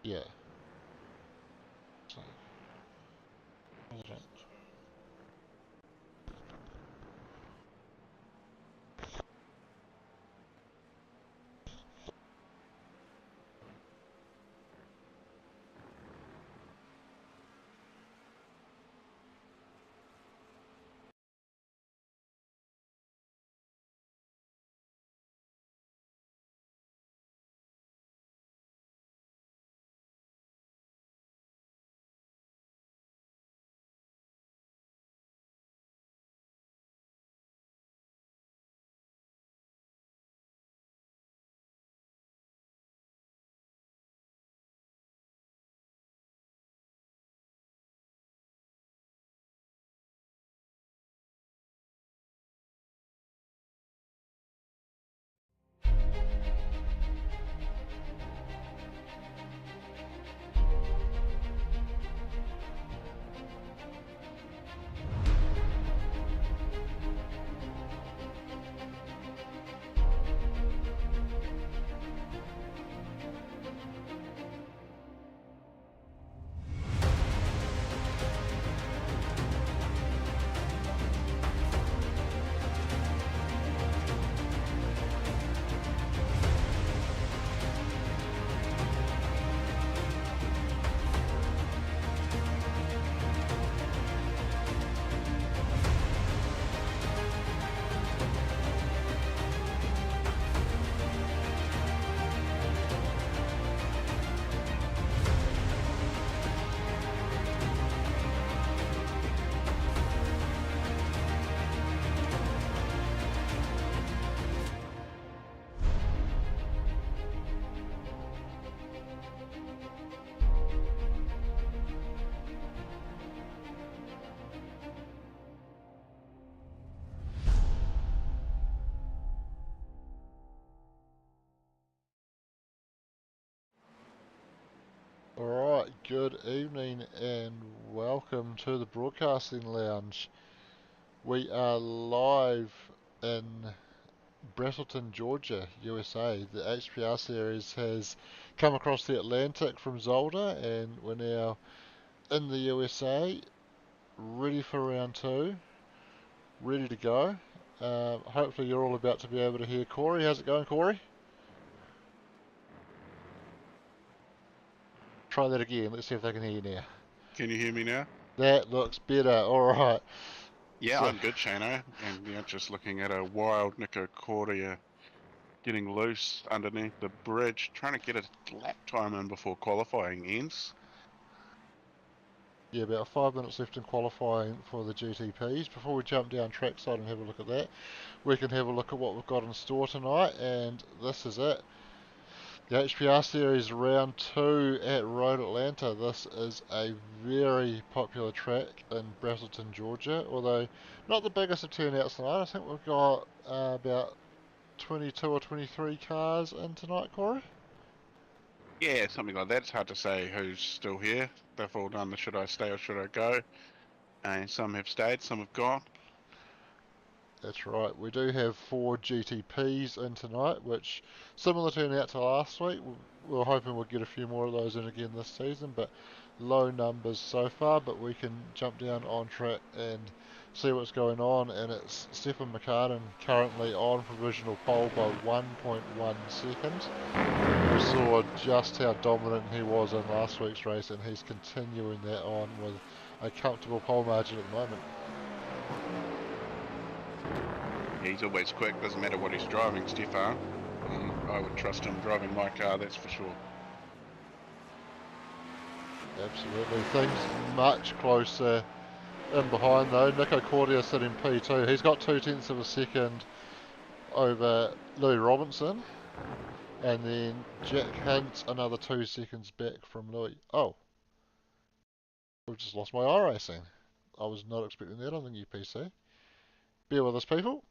Yeah. So, hold on. Alright, good evening and welcome to the Broadcasting Lounge. We are live in Braselton, Georgia, USA. The HPR series has come across the Atlantic from Zolder and we're now in the USA, ready for round two, ready to go. Hopefully you're all about to be able to hear Corey. How's it going, Corey? Try that again. Let's see if they can hear you now. Can you hear me now? That looks better. Alright. Yeah, So, I'm good, Shano. And just looking at a wild Nicocordia getting loose underneath the bridge, trying to get a lap time in before qualifying ends. yeah, about 5 minutes left in qualifying for the GTPs. Before we jump down trackside and have a look at that, we can have a look at what we've got in store tonight, and this is it. The HPR Series Round 2 at Road Atlanta. This is a very popular track in Braselton, Georgia, although not the biggest of turnouts tonight. I think we've got about 22 or 23 cars in tonight, Corey? Yeah, something like that. It's hard to say who's still here. They've all done the should I stay or should I go. And some have stayed, some have gone. That's right. We do have 4 GTPs in tonight, which similar turnout to last week. We're hoping we'll get a few more of those in again this season, but low numbers so far. But we can jump down on track and see what's going on. And it's Stephen McCartan currently on provisional pole by 1.1 seconds. We saw just how dominant he was in last week's race, and he's continuing that on with a comfortable pole margin at the moment. He's always quick, doesn't matter what he's driving, Stefan. I would trust him driving my car, that's for sure. Absolutely. Things much closer in behind though. Nico Cordia sitting P2. He's got 2/10 of a second over Louis Robinson. And then Jack Hunt another 2 seconds back from Louis. Oh, we've just lost my iRacing. I was not expecting that on the new PC. Bear with us, people.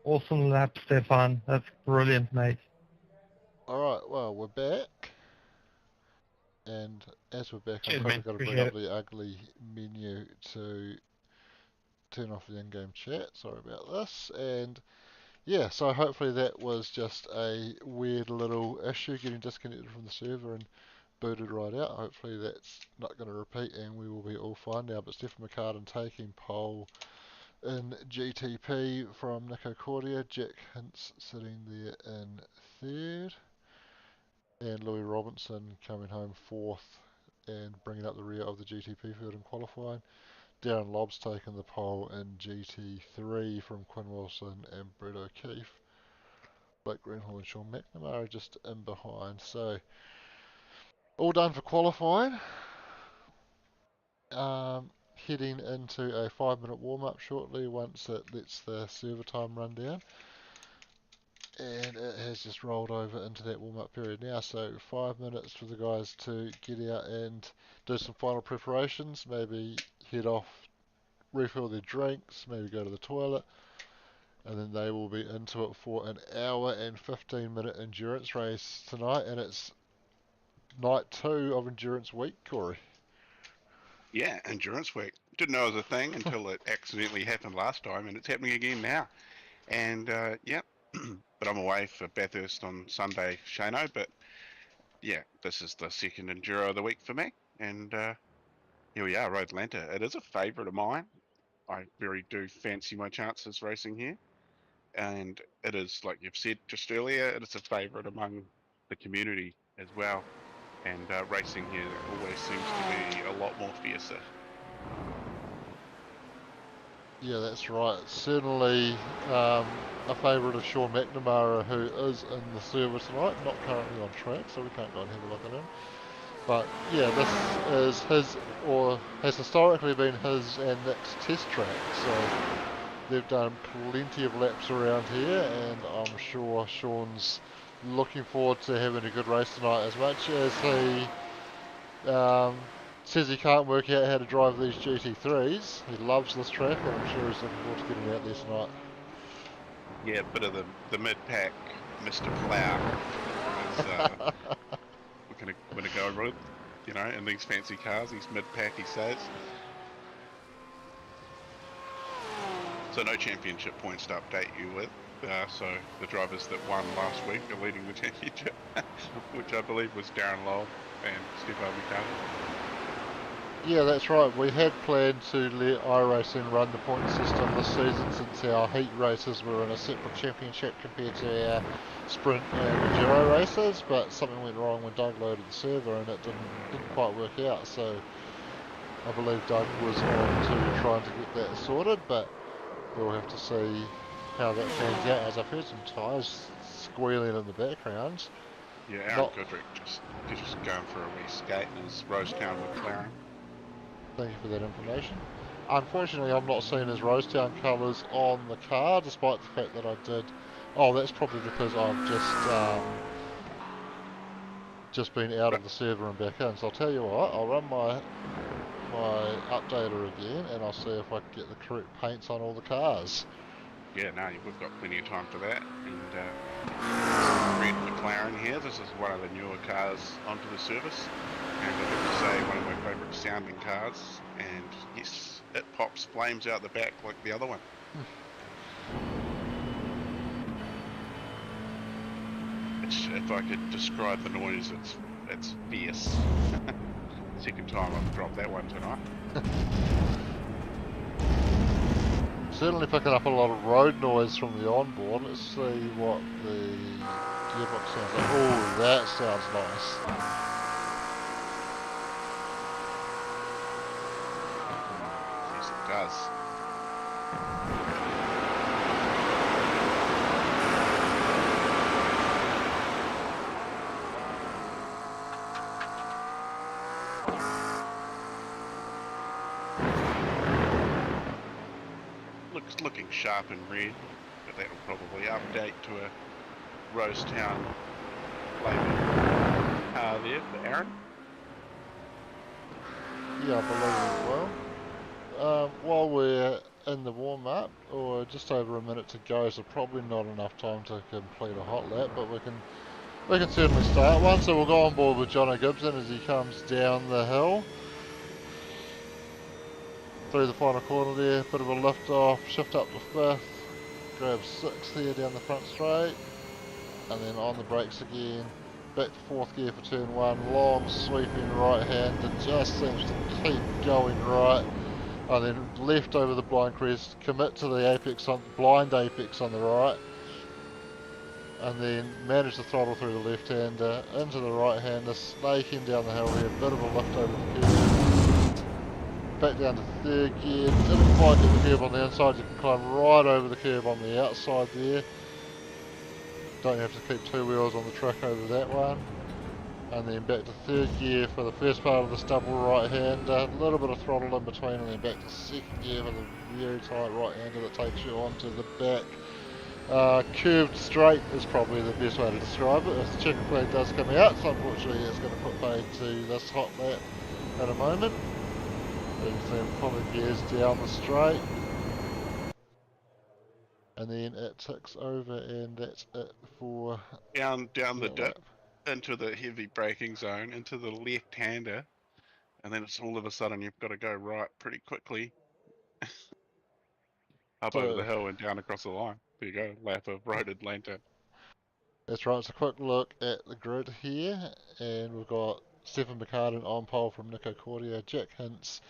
Awesome lap, Stefan. That's brilliant, mate. Alright, well, we're back. And as we're back, I've Cheers, quickly man. got to bring Appreciate up it. the ugly menu to turn off the in-game chat. Sorry about this. And yeah, so hopefully that was just a weird little issue getting disconnected from the server and booted right out. Hopefully that's not going to repeat and we will be all fine now. But Stephen McCartan taking pole in GTP from Nico Cordia. Jack Hintz sitting there in third. And Louis Robinson coming home fourth and bringing up the rear of the GTP field in qualifying. Darren Lobbs taking the pole in GT3 from Quinn Wilson and Brett O'Keefe. Blake Greenhall and Sean McNamara just in behind. So all done for qualifying. Heading into a 5-minute warm-up shortly once it lets the server time run down. And it has just rolled over into that warm-up period now. So 5 minutes for the guys to get out and do some final preparations. Maybe head off, refill their drinks, maybe go to the toilet. And then they will be into it for an hour and 15-minute endurance race tonight. And it's night 2 of Endurance Week, Corey. Yeah, endurance week. Didn't know it was a thing until it accidentally happened last time, and it's happening again now. And yeah, but I'm away for Bathurst on Sunday, Shano. But yeah, this is the second enduro of the week for me, and here we are, Road Atlanta. It is a favourite of mine. I really do fancy my chances racing here, and it is, like you've said just earlier, it is a favourite among the community as well. And racing here always seems to be a lot more fiercer. Yeah, that's right. Certainly a favourite of Sean McNamara, who is in the server tonight, not currently on track, so we can't go and have a look at him. But yeah, this is his, or has historically been his and Nick's test track, so they've done plenty of laps around here, and I'm sure Sean's looking forward to having a good race tonight. As much as he says he can't work out how to drive these GT3s, he loves this track, and I'm sure he's looking forward to getting out there tonight. Yeah, a bit of the mid pack, Mr. Plow, is we're gonna go with, you know, in these fancy cars. He's mid pack, he says. So no championship points to update you with. So the drivers that won last week are leading the championship, which I believe was Darren Lobb and Stefan McCartan. Yeah, that's right. We had planned to let iRacing run the point system this season since our heat races were in a separate championship compared to our sprint and enduro races, but something went wrong when Doug loaded the server and it didn't quite work out. So I believe Doug was on to trying to get that sorted, but we'll have to see how that pans out. As I've heard some tyres squealing in the background. Yeah, Aaron Not Goodrick just going for a wee skate in his Rosetown McLaren. Thank you for that information. Unfortunately, I'm not seeing his Rosetown colours on the car, despite the fact that I did. Oh, that's probably because I've just been out of the server and back in. So I'll tell you what, I'll run my updater again, and I'll see if I can get the correct paints on all the cars. Yeah, no, we've got plenty of time for that. And red McLaren here. This is one of the newer cars onto the service, and I have to say, one of my favourite sounding cars. And yes, it pops flames out the back like the other one. If I could describe the noise, it's fierce. Second time I've dropped that one tonight. Certainly picking up a lot of road noise from the onboard. Let's see what the gearbox sounds like. Oh, that sounds nice. Yes, it does. Looking sharp and red, but that'll probably update to a Rosetown flavoured car there for Aaron. Yeah, I believe it will. While we're in the warm-up, or just over a minute to go, so probably not enough time to complete a hot lap, but we can certainly start one. So we'll go on board with Jono Gibson as he comes down the hill through the final corner there. Bit of a lift off, shift up to fifth, grab sixth here down the front straight, and then on the brakes again. Back to fourth gear for turn one. Long sweeping right hand that just seems to keep going right. And then left over the blind crest, commit to the apex on blind apex on the right, and then manage to throttle through the left hander into the right hander, snaking down the hill here, bit of a lift over the curb, back down to third gear, didn't quite get the curb on the inside, you can climb right over the curb on the outside there, don't have to keep two wheels on the track over that one. And then back to third gear for the first part of the double right hander, a little bit of throttle in between, and then back to second gear for the very tight right hander that takes you onto the back. Curved straight is probably the best way to describe it. If the checker flag does come out, so unfortunately it's going to put paid to this hot lap in a moment. You can see him pulling gears down the straight, and then it ticks over, and that's it for Down the that dip lap. into the heavy braking zone, into the left-hander, and then it's all of a sudden you've got to go right pretty quickly up over the So hill and down across the line. There you go, lap of road Atlanta. that's right, it's a quick look at the grid here, and we've got Stephen McCartan on pole from Nico Cordia, Jack Hintz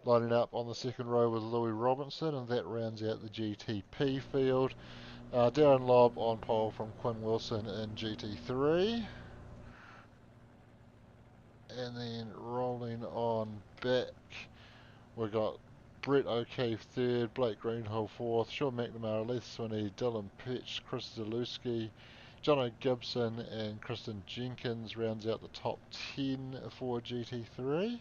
lining up on the second row with Louis Robinson, and that rounds out the GTP field. Darren Lobb on pole from Quinn Wilson in GT3, and then rolling on back, we've got Brett O'Keefe third, Blake Greenhill fourth, Sean McNamara, Leith Swinney, Dylan Petch, Chris Zalewski, Jono Gibson and Kristen Jenkins rounds out the top 10 for GT3.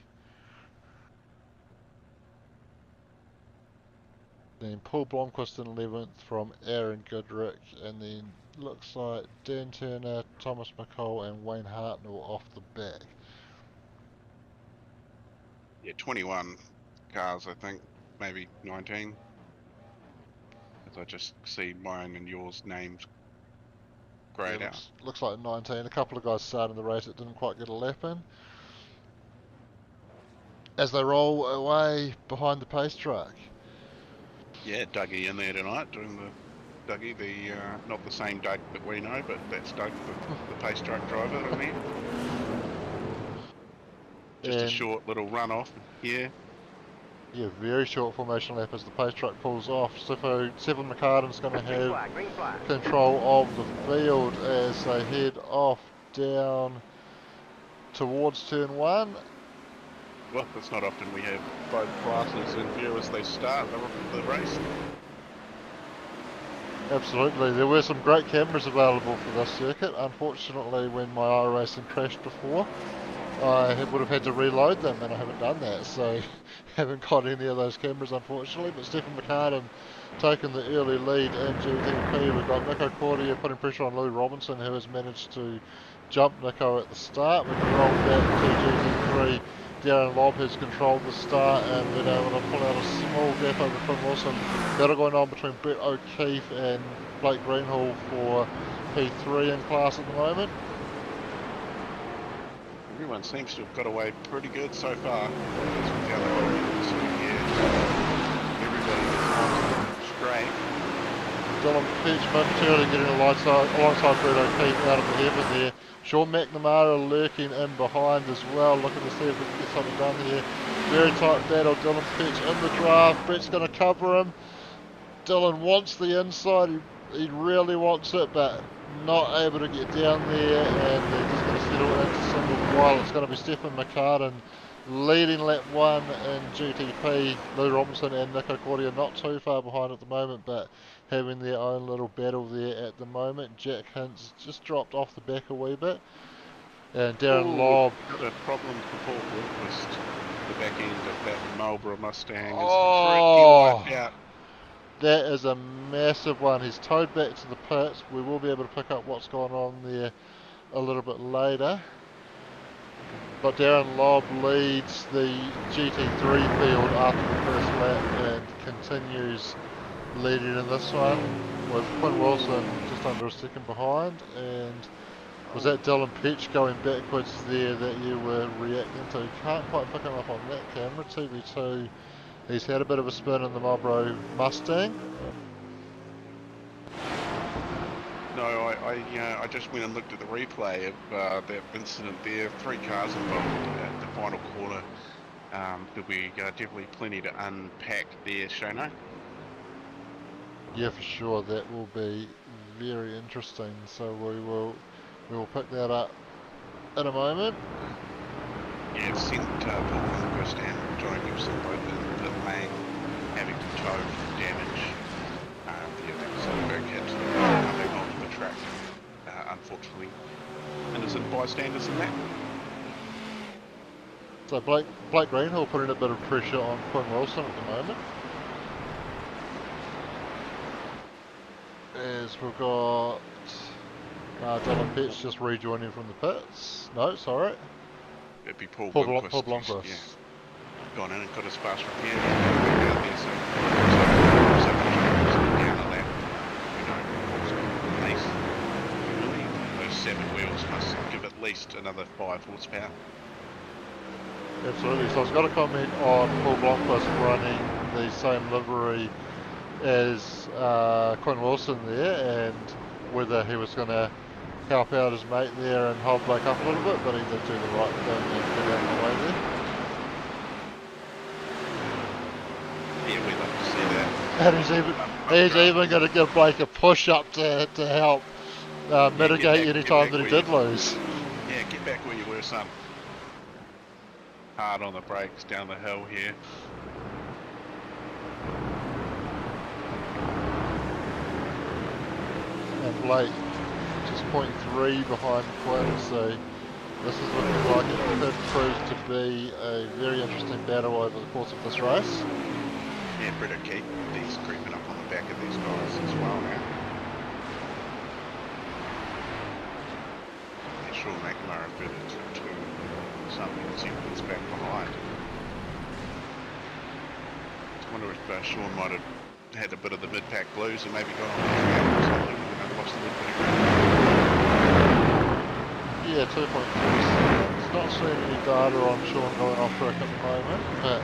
Then Paul Blomqvist in 11th from Aaron Goodrick, and then looks like Dan Turner, Thomas McCall and Wayne Hartnell off the back. Yeah, 21 cars, I think, maybe 19. As I just see mine and yours names greyed Yeah, out. looks like 19. A couple of guys started the race that didn't quite get a lap in. As they roll away behind the pace truck. Yeah, Dougie in there tonight doing the Dougie, the not the same Doug that we know, but that's Doug, the pace truck driver in there. Just a short little run off here. Yeah, very short formation lap as the pace truck pulls off. So Stephen McCartan's going to have control of the field as they head off down towards turn one. Well, it's not often we have both classes in view as they start the race. Absolutely, there were some great cameras available for this circuit. Unfortunately, when my iRacing crashed before, I would have had to reload them, and I haven't done that, so haven't got any of those cameras unfortunately. But Stephen McCartan taking the early lead in GTP. We've got Nico Cordia putting pressure on Louis Robinson, who has managed to jump Nico at the start. We can roll back to GT3. Darren Lobb has controlled the start and been able to pull out a small gap over Quinn Wilson. Battle going on between Brett O'Keefe and Blake Greenhill for P3 in class at the moment. Everyone seems to have got away pretty good so far. Everybody's straight. Dylan Petch momentarily getting alongside Brett O'Keefe out of the heaven there. Sean McNamara lurking in behind as well, looking to see if we can get something done here. Very tight battle, Dylan Petch in the draft. Brett's going to cover him. Dylan wants the inside, he really wants it, but not able to get down there, and they're just going to settle into single file. It's going to be Stephen McCartan leading lap 1 in GTP. Lou Robinson and Nico Cordia not too far behind at the moment, but having their own little battle there at the moment. Jack Hintz just dropped off the back a wee bit, and Darren Lobb. Got a problem for Paul Blomqvist. The back end of that Marlboro Mustang is pretty wiped out. That is a massive one. He's towed back to the pits. We will be able to pick up what's gone on there a little bit later. But Darren Lobb leads the GT3 field after the first lap and continues leading in this one with Quinn Wilson just under a second behind. And was that Dylan Petch going backwards there that you were reacting to? Can't quite pick him up on that camera. 2v2. He's had a bit of a spin in the Marlboro Mustang. No, I just went and looked at the replay of that incident there. 3 cars involved at the final corner. There'll be definitely plenty to unpack there, Shano. Yeah, for sure. That will be very interesting. So we will pick that up in a moment. Yeah, I've seen Paul Lundquist and Johnny Gibson both in the lane having to tow from damage. Yeah, that was a very absolutely coming onto the track. Unfortunately, innocent bystanders in that. So Blake Greenhill putting a bit of pressure on Quinn Wilson at the moment. As we've got Dylan Petch just rejoining from the pits. No, sorry. It'd be Paul Blomqvist. Blomqvist. Yeah. Gone in and got his fast repair out there, so down on that. You know, Paul's got pace. Really, those 7 wheels must give at least another 5 horsepower. Absolutely. So I was going to comment on Paul Blomqvist running the same livery as Quinn Wilson there, and whether he was going to help out his mate there and hold Blake up a little bit, but he did do the right thing and get out of the way there. Yeah, we'd love to see that. And he's even going to give Blake a push up to help mitigate any time that he did lose. Yeah, get back where you were, son. Hard on the brakes down the hill here. And Blake just 0.3 behind Quinn, so this is looking like it could prove to be a very interesting battle over the course of this race. Yeah, Brett O'Keefe, he's creeping up on the back of these guys as well now. Yeah, Sean McNamara further to something sequence back behind. I wonder if Sean might have had a bit of the mid-pack blues and maybe gone on the track or something and lost a little bit of ground. Yeah, 2.3. It's not seeing any data on Sean going off track at the moment, but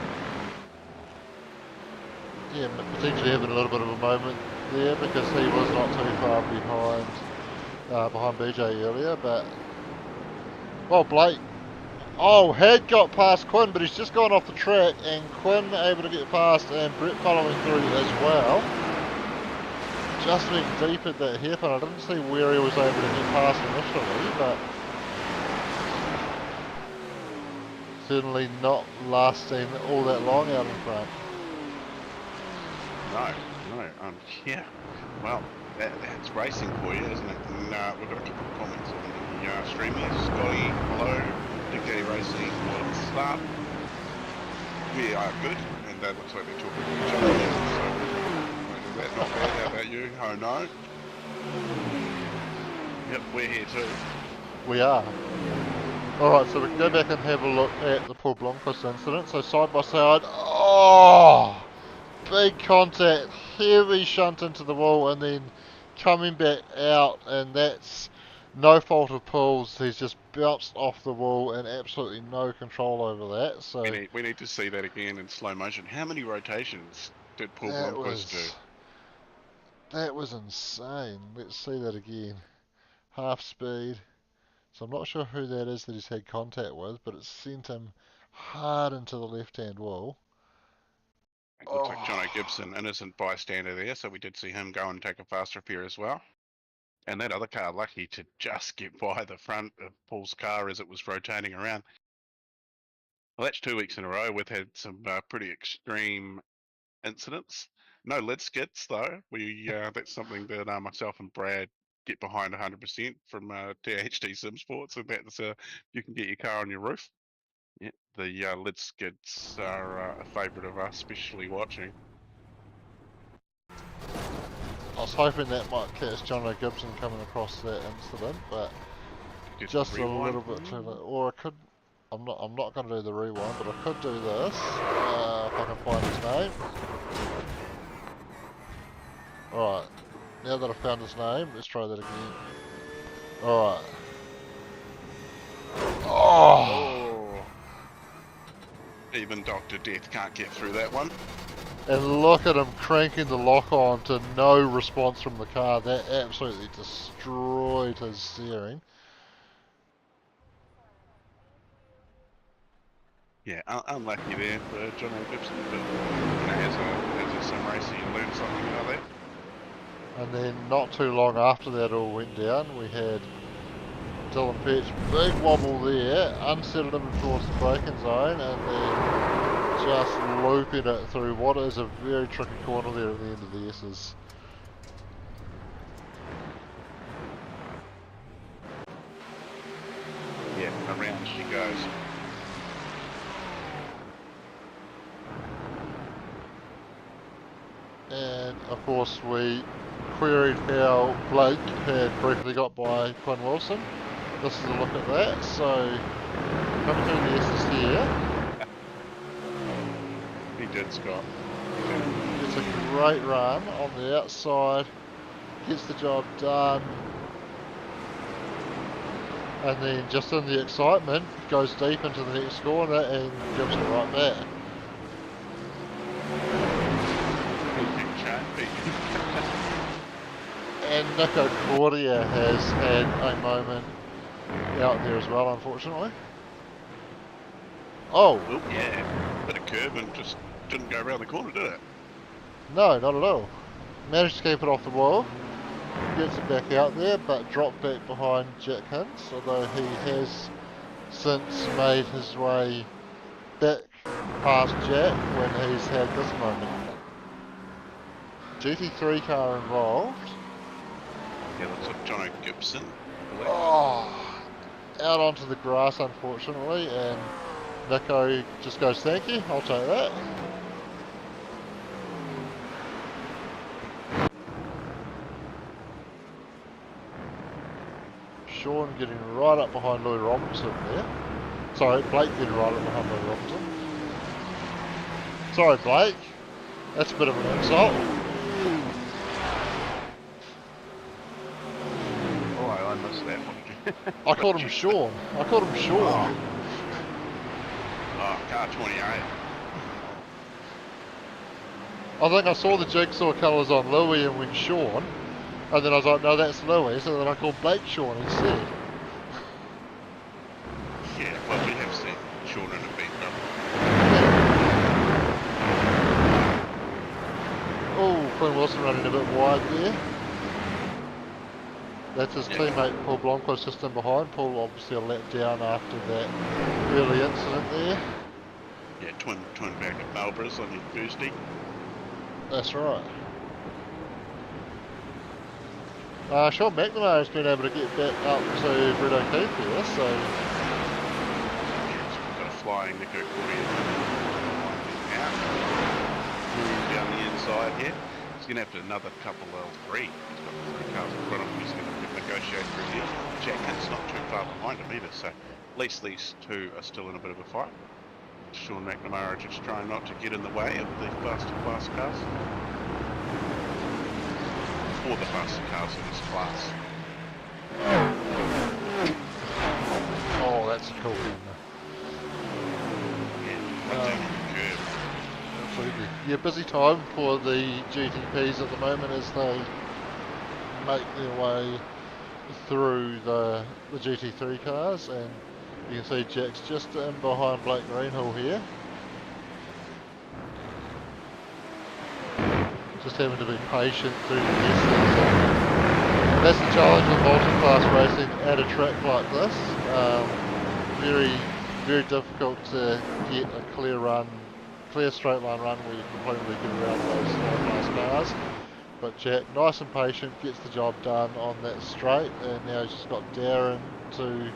yeah, potentially having a little bit of a moment there because he was not too far behind BJ earlier, but well, Blake had got past Quinn, but he's just gone off the track, and Quinn able to get past, and Brett following through as well. Just went deep at that hairpin. I didn't see where he was able to get past initially, but certainly not lasting all that long out in front. No. Yeah. Well, that's racing for you, isn't it? And we've got a couple of comments on the stream here. Scotty, hello. DK Racing, what's up? We are good, and that looks like they're talking to each other. So, is that not bad? How about you? Oh no. Yep, we're here too. We are. Alright, so we can go back and have a look at the Paul Blomqvist incident. So side by side, big contact, heavy shunt into the wall, and then coming back out, and that's no fault of Paul's. He's just bounced off the wall and absolutely no control over that. So we need to see that again in slow motion. How many rotations did Paul Blomqvist do? That was insane. Let's see that again. Half speed. So I'm not sure who that is that he's had contact with, but it sent him hard into the left-hand wall. It looks like Jono Gibson, innocent bystander there, so we did see him go and take a fast repair as well. And that other car lucky to just get by the front of Paul's car as it was rotating around. Well, that's 2 weeks in a row. We've had some pretty extreme incidents. No lid skids though. That's something that myself and Brad get behind 100% from THD Sim Sports, and that's you can get your car on your roof. Yeah, the lid skids are a favourite of us, especially watching. I was hoping that might catch Jono Gibson coming across that incident, but just a little bit too late. Or it could. I'm not going to do the rewind, but I could do this if I can find his name. Alright, now that I've found his name, let's try that again. Alright. Oh! Even Dr. Death can't get through that one. And look at him cranking the lock on to no response from the car. That absolutely destroyed his steering. Yeah, unlucky there for John Gibson, but as a sim racer, you learn something about that. And then not too long after that all went down, we had Dylan Petch, big wobble there, unsettled him towards the braking zone, and then just looping it through what is a very tricky corner there at the end of the S's. Yeah, around she goes. And of course we queried how Blake had briefly got by Quinn Wilson. This is a look at that. So coming through the S's here. He did, Scott. It's a great run on the outside, gets the job done, and then just in the excitement goes deep into the next corner and gives it right back. And Nico Cordia has had a moment out there as well, unfortunately. Oh! Well, yeah, bit of curve and just didn't go around the corner, did it? No, not at all. Managed to keep it off the wall, gets it back out there, but dropped back behind Jack Hints, although he has since made his way back past Jack when he's had this moment. GT3 car involved. Yeah, looks like John Gibson. Oh, out onto the grass unfortunately, and Nico just goes, thank you, I'll take that. Sean getting right up behind Louis Robinson there. Sorry, Blake getting right up behind Louis Robinson. Sorry Blake, that's a bit of an insult. Oh, I missed that one. I called him Sean. I called him Sean. Oh, car 28. I think I saw the jigsaw colours on Louis and went Sean, and then I was like, no, that's Louis, so then I called Blake Sean instead. Yeah, well, we have seen Sean in a beat up. Oh, Quinn Wilson running a bit wide there. That's his teammate Paul Blanco's just in behind. Paul obviously a lap down after that early incident there. Yeah, twin back at Marlborough's on your Thursday. That's right. Sean McNamara's been able to get back up to Brett O'Keefe here, so... Yeah, so we've got a flying Nico Cordia out. Down the inside here. He's going to have to another couple L3. He's got 3 cars in front of him. He's going to negotiate through here. Jack Hunt's not too far behind him either, so at least these two are still in a bit of a fight. Sean McNamara just trying not to get in the way of the faster class cars. Or the faster cars in this class. Oh, that's a cool one. Yeah, curve. Absolutely. Yeah, busy time for the GTPs at the moment as they make their way through the GT3 cars, and you can see Jack's just in behind Blake Greenhill here. Just having to be patient through the distance. That's the challenge of multi-class racing at a track like this. Very difficult to get a clear straight line run where you completely get around those small class cars. But Jack, nice and patient, gets the job done on that straight, and now he's just got Darren to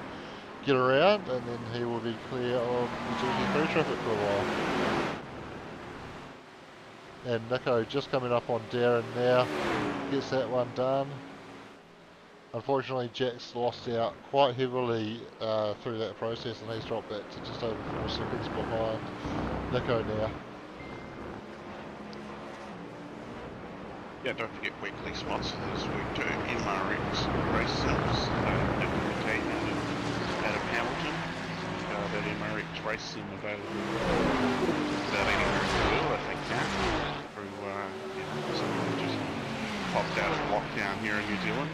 get around, and then he will be clear of the GT3 traffic for a while. And Nico just coming up on Darren now, gets that one done. Unfortunately, Jack's lost out quite heavily through that process, and he's dropped back to just over 4 seconds behind Nico now. Yeah, don't forget weekly sponsors this week too. MRX Race Sims, Nick McCain out of Hamilton. That MRX Race Sim available about anywhere in the world, I think now. Through someone who just popped out of lockdown here in New Zealand.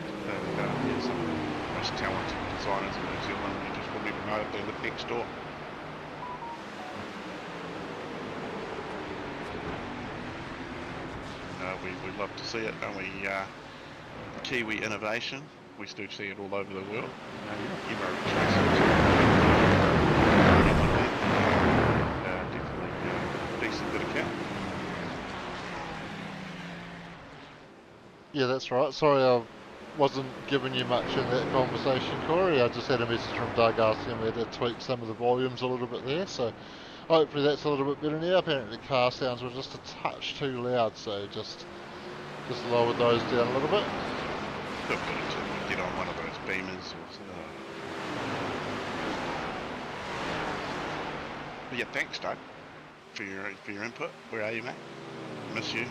Some of the most talented designers in New Zealand, you just wouldn't even know if they live next door. We love to see it, don't we? Kiwi innovation, we do see it all over the world. Definitely a decent bit of kit. Yeah, that's right. Sorry I wasn't giving you much in that conversation, Corey. I just had a message from Doug asking me to tweak some of the volumes a little bit there, so hopefully that's a little bit better now. Apparently the car sounds were just a touch too loud, so just lowered those down a little bit. Could put it to get on one of those beamers or But yeah, thanks Doug for your input. Where are you, mate? Miss you.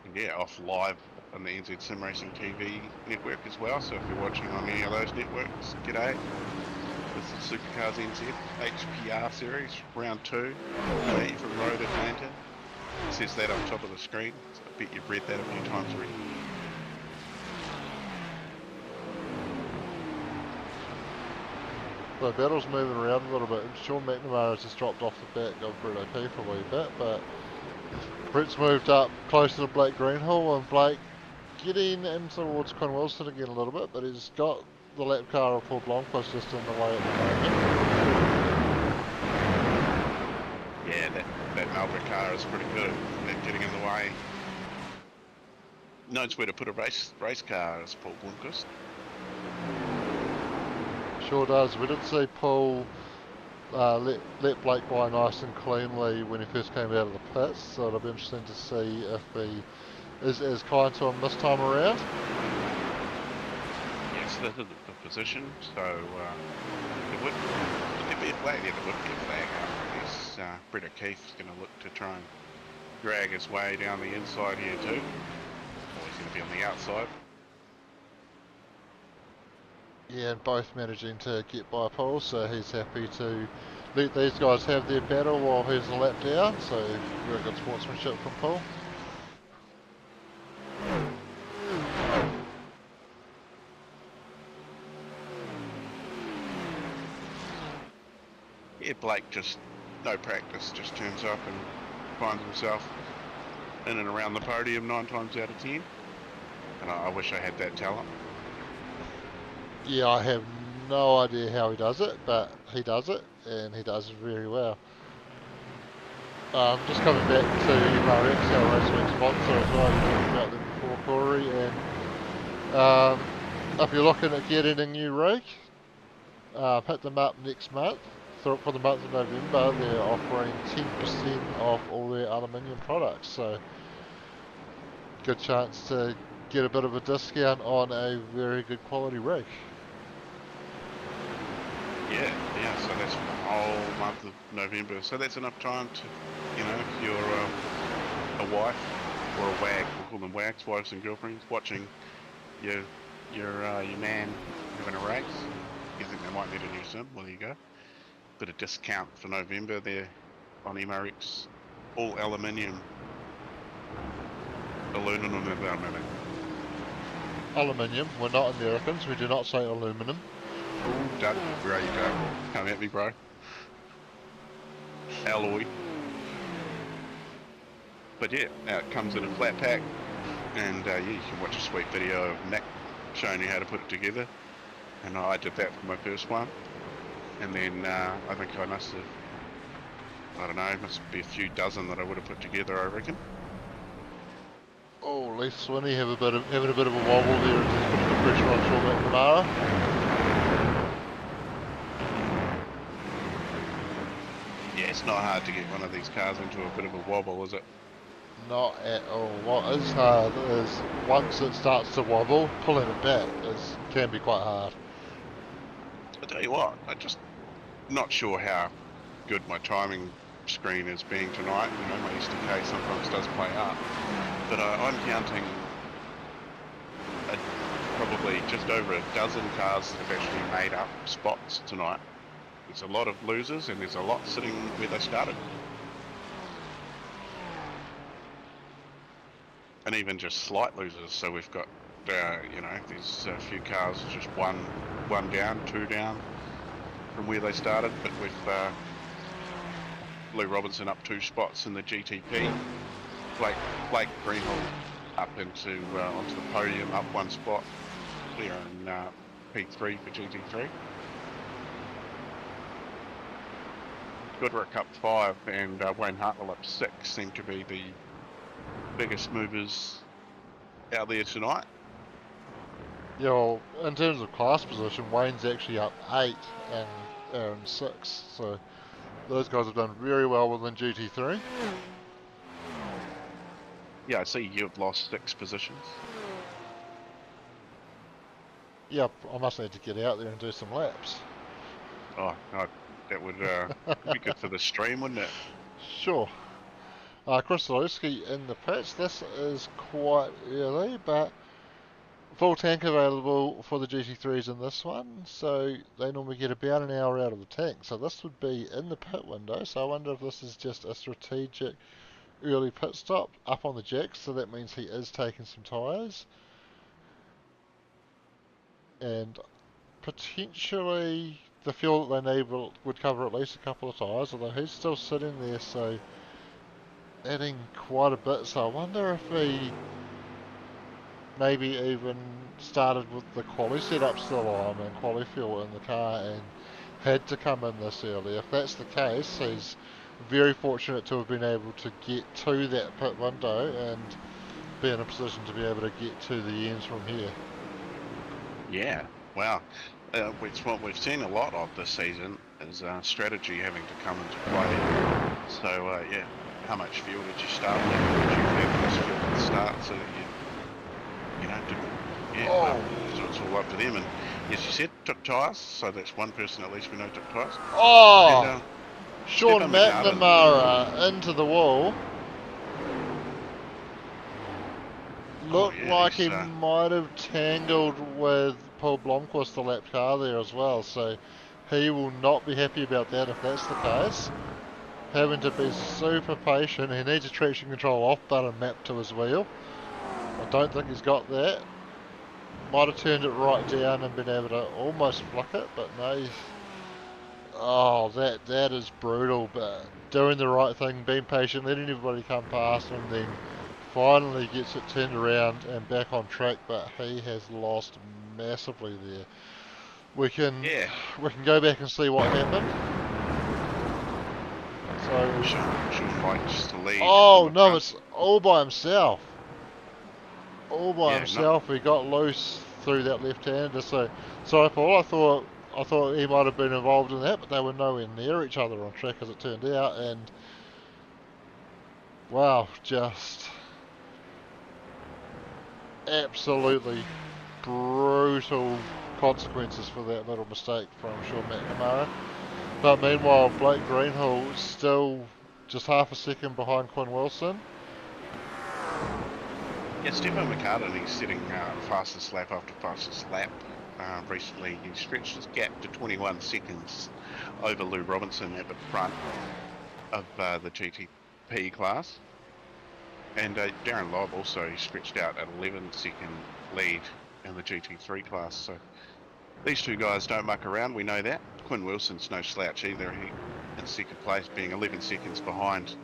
And yeah, off live on the NZ Sim Racing TV network as well, so if you're watching on any of those networks, g'day. This is SuperCars NZ HPR series, round 2, away from Road Atlanta. It says that on top of the screen, so I bet you've read that a few times already. The battle's moving around a little bit. Sean McNamara has just dropped off the back of Brett OP for a wee bit, but Brett's moved up closer to Blake Greenhill, and Blake getting in towards Quinn Wilson again a little bit, but he's got the lap car of Paul Blomqvist just in the way at the moment. Yeah, that Melbourne car is pretty good at getting in the way. Knows where to put a race car as Paul Blomqvist. Sure does. We did see Paul let Blake by nice and cleanly when he first came out of the pits, so it'll be interesting to see if he is as kind to him this time around. Yes, this is the position, so would there be a flag? Yeah, there would be a flag. I guess Brett O'Keefe's going to look to try and drag his way down the inside here too. Or he's going to be on the outside. Yeah, and both managing to get by Paul, so he's happy to let these guys have their battle while he's a lap down, so very good sportsmanship from Paul. Yeah, Blake just, no practice, just turns up and finds himself in and around the podium 9 times out of 10. And I wish I had that talent. Yeah, I have no idea how he does it, but he does it, and he does it very well. Just coming back to MRX, our race week sponsor as well, we talked about them before, Corey, and if you're looking at getting a new rig, hit them up next month. For the month of November, they're offering 10% off all their aluminium products, so good chance to get a bit of a discount on a very good quality rig. Yeah, so that's for the whole month of November. So that's enough time to, if you're a wife or a wag, we'll call them wags, wives and girlfriends, watching your man having a race. You think they might need a new sim? Well, there you go. Bit of discount for November there on MRX. All aluminium. Aluminum. Aluminium, we're not Americans, we do not say aluminum. Ooh, Doug, where are you going? Come at me, bro. Alloy. But yeah, it comes in a flat pack, and yeah, you can watch a sweet video of Nick showing you how to put it together. And I did that for my first one. And then I think I must have, I don't know, must be a few dozen that I would have put together, I reckon. Oh, Lee Swinney having a bit of a wobble there and just putting the pressure on Sean McNamara. Yeah, it's not hard to get one of these cars into a bit of a wobble, is it? Not at all. What is hard is once it starts to wobble, pulling it back can be quite hard. I tell you what, I'm just not sure how good my timing screen is being tonight. You know, my SDK sometimes does play up, but I'm counting probably just over a dozen cars that have actually made up spots tonight. There's a lot of losers and there's a lot sitting where they started. And even just slight losers, so we've got, you know, there's a few cars just one down, two down from where they started, but with Lou Robinson up 2 spots in the GTP, Blake Greenhill up into onto the podium, up 1 spot, clear in P3 for GT3. Goodrick up 5 and Wayne Hartwell up 6 seem to be the biggest movers out there tonight. Yeah, well, in terms of class position, Wayne's actually up 8 and Aaron 6, so those guys have done very well within GT3. Yeah, I see you've lost 6 positions. Yep, I must need to get out there and do some laps. Oh, no, that would be good for the stream, wouldn't it? Sure. Chris Zalewski in the pits. This is quite early, but full tank available for the GT3s in this one, so they normally get about an hour out of the tank. So this would be in the pit window, so I wonder if this is just a strategic early pit stop up on the jack, so that means he is taking some tyres. And potentially the fuel that they need would cover at least a couple of tyres, although he's still sitting there, so adding quite a bit. So I wonder if he maybe even started with the quali setup still on and quali fuel in the car and had to come in this early. If that's the case, he's very fortunate to have been able to get to that pit window and be in a position to be able to get to the ends from here. Yeah, wow. It's what we've seen a lot of this season is strategy having to come into play. So yeah, how much fuel did you start with? Did you have this fuel at the start so that you know, well, so it's all up to them. And as you said, took tyres, so that's one person at least we know took tyres. Oh! And, Sean McNamara into the wall. Looked like he might have tangled with Paul Blomqvist, the lap car there as well, so he will not be happy about that if that's the case. Having to be super patient, he needs a traction control off button mapped to his wheel. I don't think he's got that. Might have turned it right down and been able to almost flick it, but no. Oh, that is brutal, but doing the right thing, being patient, letting everybody come past, and then finally gets it turned around and back on track, but he has lost massively there. We can go back and see what happened. So should fight just to lead. Oh no, it's all by himself. All by himself. He got loose through that left-hander. So sorry, Paul. I thought he might have been involved in that, but they were nowhere near each other on track as it turned out. And wow, just absolutely brutal consequences for that little mistake from Sean McNamara. But meanwhile, Blake Greenhill still just half a second behind Quinn Wilson. Yeah, Stefan McCartan, he's sitting fastest lap after fastest lap. Recently, he stretched his gap to 21 seconds over Lou Robinson at the front of the GTP class. And Darren Lobb also stretched out an 11-second lead in the GT3 class. So these two guys don't muck around, we know that. Quinn Wilson's no slouch either. He in second place, being 11 seconds behind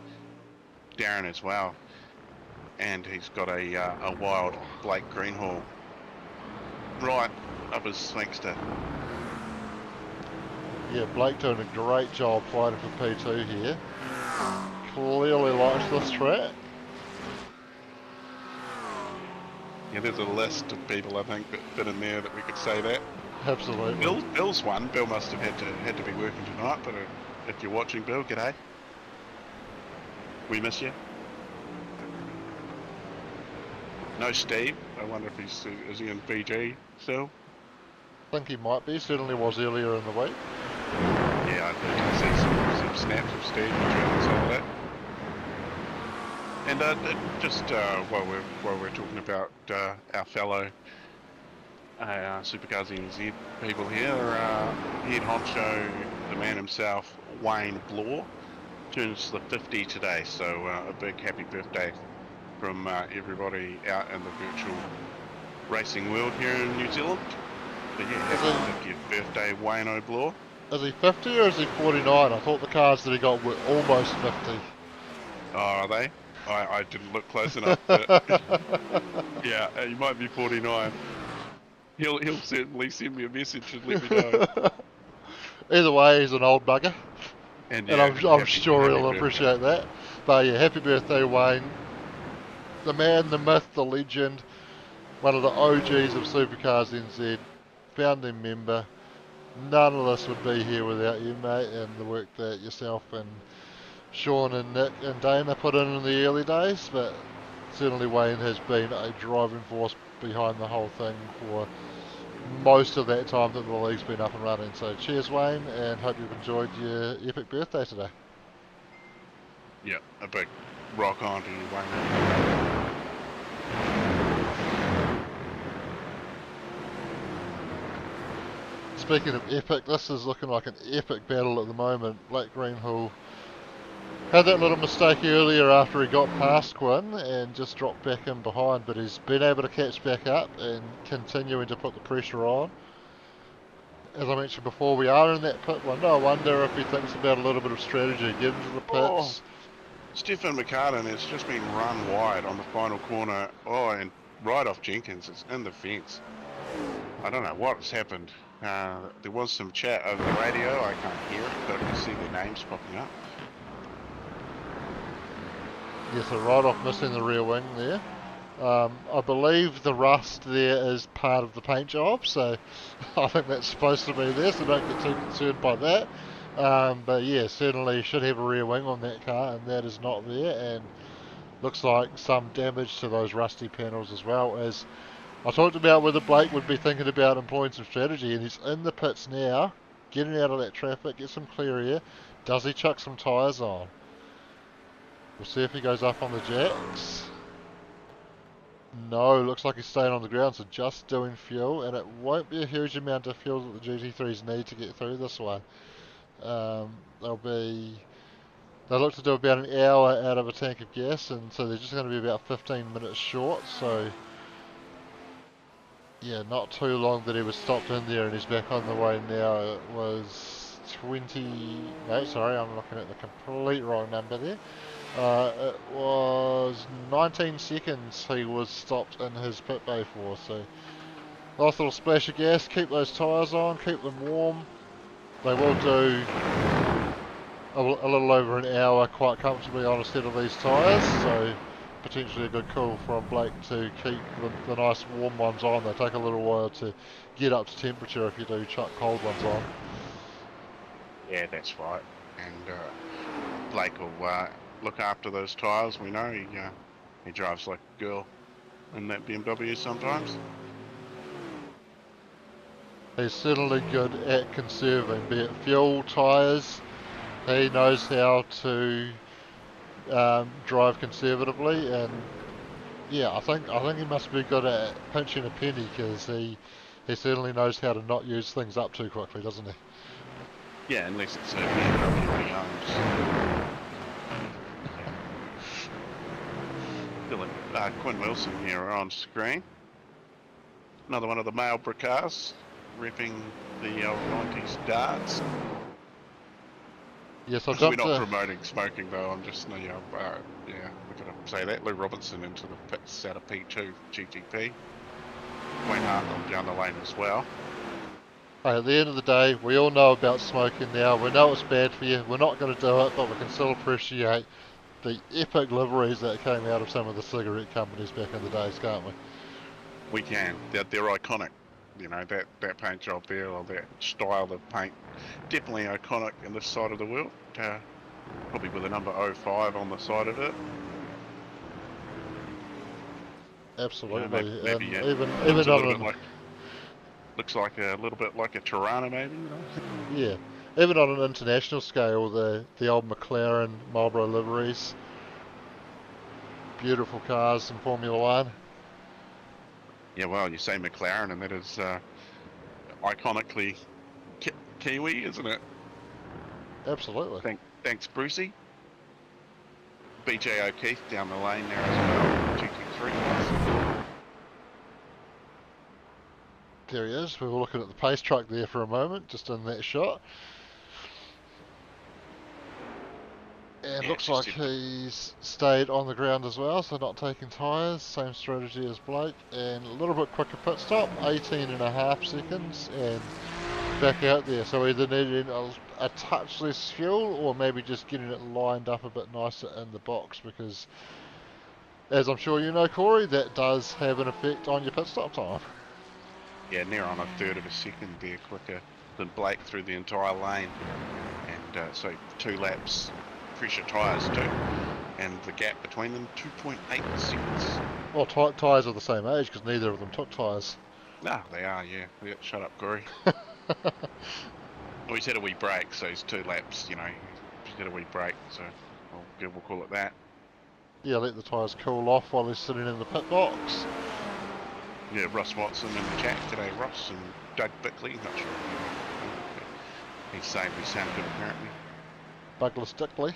Darren as well. And he's got a wild Blake Greenhill right up his slingster. Yeah, Blake doing a great job fighting for P2 here. Clearly likes this track. Yeah, there's a list of people I think that fit in there that we could say that. Absolutely. Bill's one. Bill must have had to be working tonight, but if you're watching, Bill, g'day. We miss you. No Steve. I wonder if is he in Fiji still? I think he might be, certainly was earlier in the week. Yeah, I can see some snaps of Steve and some of that. And just while we're talking about our fellow SuperCars NZ people here, head honcho, the man himself, Wayne Blore, turns the 50 today. So a big happy birthday from everybody out in the virtual racing world here in New Zealand. But yeah, happy 50th birthday, Wayne O'Blore. Is he 50 or is he 49? I thought the cars that he got were almost 50. Oh, are they? I didn't look close enough, but yeah, he might be 49. He'll certainly send me a message and let me know. Either way, he's an old bugger. And And yeah, I'm sure happy he'll birthday. appreciate that. But yeah, happy birthday, Wayne. The man, the myth, the legend. One of the OGs of SuperCars NZ. Founding member. None of this would be here without you, mate, and the work that yourself and Sean and Nick and Dana put in the early days. But certainly Wayne has been a driving force behind the whole thing for most of that time that the league's been up and running. So cheers, Wayne, and hope you've enjoyed your epic birthday today. Yeah, a big rock on to you, Wayne. Speaking of epic, this is looking like an epic battle at the moment. Blake Greenhill had that little mistake earlier after he got past Quinn and just dropped back in behind, but he's been able to catch back up and continuing to put the pressure on. As I mentioned before, we are in that pit window. I wonder if he thinks about a little bit of strategy, get into the pits. Stefan McCartan has just been run wide on the final corner. Oh, and right off Jenkins. It's in the fence. I don't know what's happened. There was some chat over the radio. I can't hear it, but I can see their names popping up. Yes, so right off missing the rear wing there. I believe the rust there is part of the paint job, so I think that's supposed to be there, so don't get too concerned by that. But yeah, certainly should have a rear wing on that car, and that is not there, and looks like some damage to those rusty panels as well. As I talked about whether Blake would be thinking about employing some strategy, and he's in the pits now, getting out of that traffic, get some clear air. Does he chuck some tyres on? We'll see if he goes up on the jacks. No, looks like he's staying on the ground, so just doing fuel, and it won't be a huge amount of fuel that the GT3s need to get through this one. They'll look to do about an hour out of a tank of gas, and so they're just going to be about 15 minutes short, so yeah, not too long that he was stopped in there, and he's back on the way now. It was 20, no, sorry, I'm looking at the complete wrong number there. It was 19 seconds he was stopped in his pit bay for, so nice little splash of gas, keep those tyres on, keep them warm. They will do a little over an hour quite comfortably on a set of these tyres, so potentially a good call from Blake to keep the nice warm ones on. They take a little while to get up to temperature if you do chuck cold ones on. Yeah, that's right. And Blake will look after those tyres. We know he drives like a girl in that BMW sometimes. He's certainly good at conserving, be it fuel, tyres. He knows how to drive conservatively, and yeah, I think he must be good at pinching a penny, because he certainly knows how to not use things up too quickly, doesn't he? Yeah, unless it's a BMW he owns. Quinn Wilson here on screen. Another one of the male cars, repping the old 90s darts. Yes, We're not promoting smoking though. I'm just, yeah, we're gonna say that. Lou Robinson into the pits out of P2 GTP. Wayne Hartnell down the lane as well. Hey, at the end of the day, we all know about smoking now. We know it's bad for you. We're not going to do it, but we can still appreciate the epic liveries that came out of some of the cigarette companies back in the days, can't we? We can. They're iconic. You know, that paint job there, or that style of paint, definitely iconic in this side of the world. Probably with a number 05 on the side of it. Absolutely, maybe and it even looks a on little bit an like a little bit like a Tirana, maybe. yeah, even on an international scale, the old McLaren Marlboro liveries, beautiful cars in Formula One. Yeah, well, you say McLaren, and that is iconically Kiwi, isn't it? Absolutely. Thanks, Brucey. BJ O'Keefe down the lane there as well. GT3. There he is. We were looking at the pace truck there for a moment, just in that shot. And Yeah, looks just like hit he's stayed on the ground as well, so not taking tyres. Same strategy as Blake. And a little bit quicker pit stop, 18.5 seconds, and back out there. So either needing a touch less fuel, or maybe just getting it lined up a bit nicer in the box, because as I'm sure you know, Corey, that does have an effect on your pit stop time. near on a third of a second there quicker than Blake through the entire lane. And so 2 laps, fresher tyres too. And the gap between them, 2.8 seconds. Well, tyres are the same age, because neither of them took tyres. Ah, they are, yeah. Shut up, Corey. Well, he's had a wee break, so he's 2 laps, he's had a wee break, so we'll call it that. Yeah, let the tyres cool off while he's sitting in the pit box. Yeah, Ross Watson in the chat today, Ross, and Doug Bickley, not sure. He's saying we sound good, apparently. Douglas Dickley.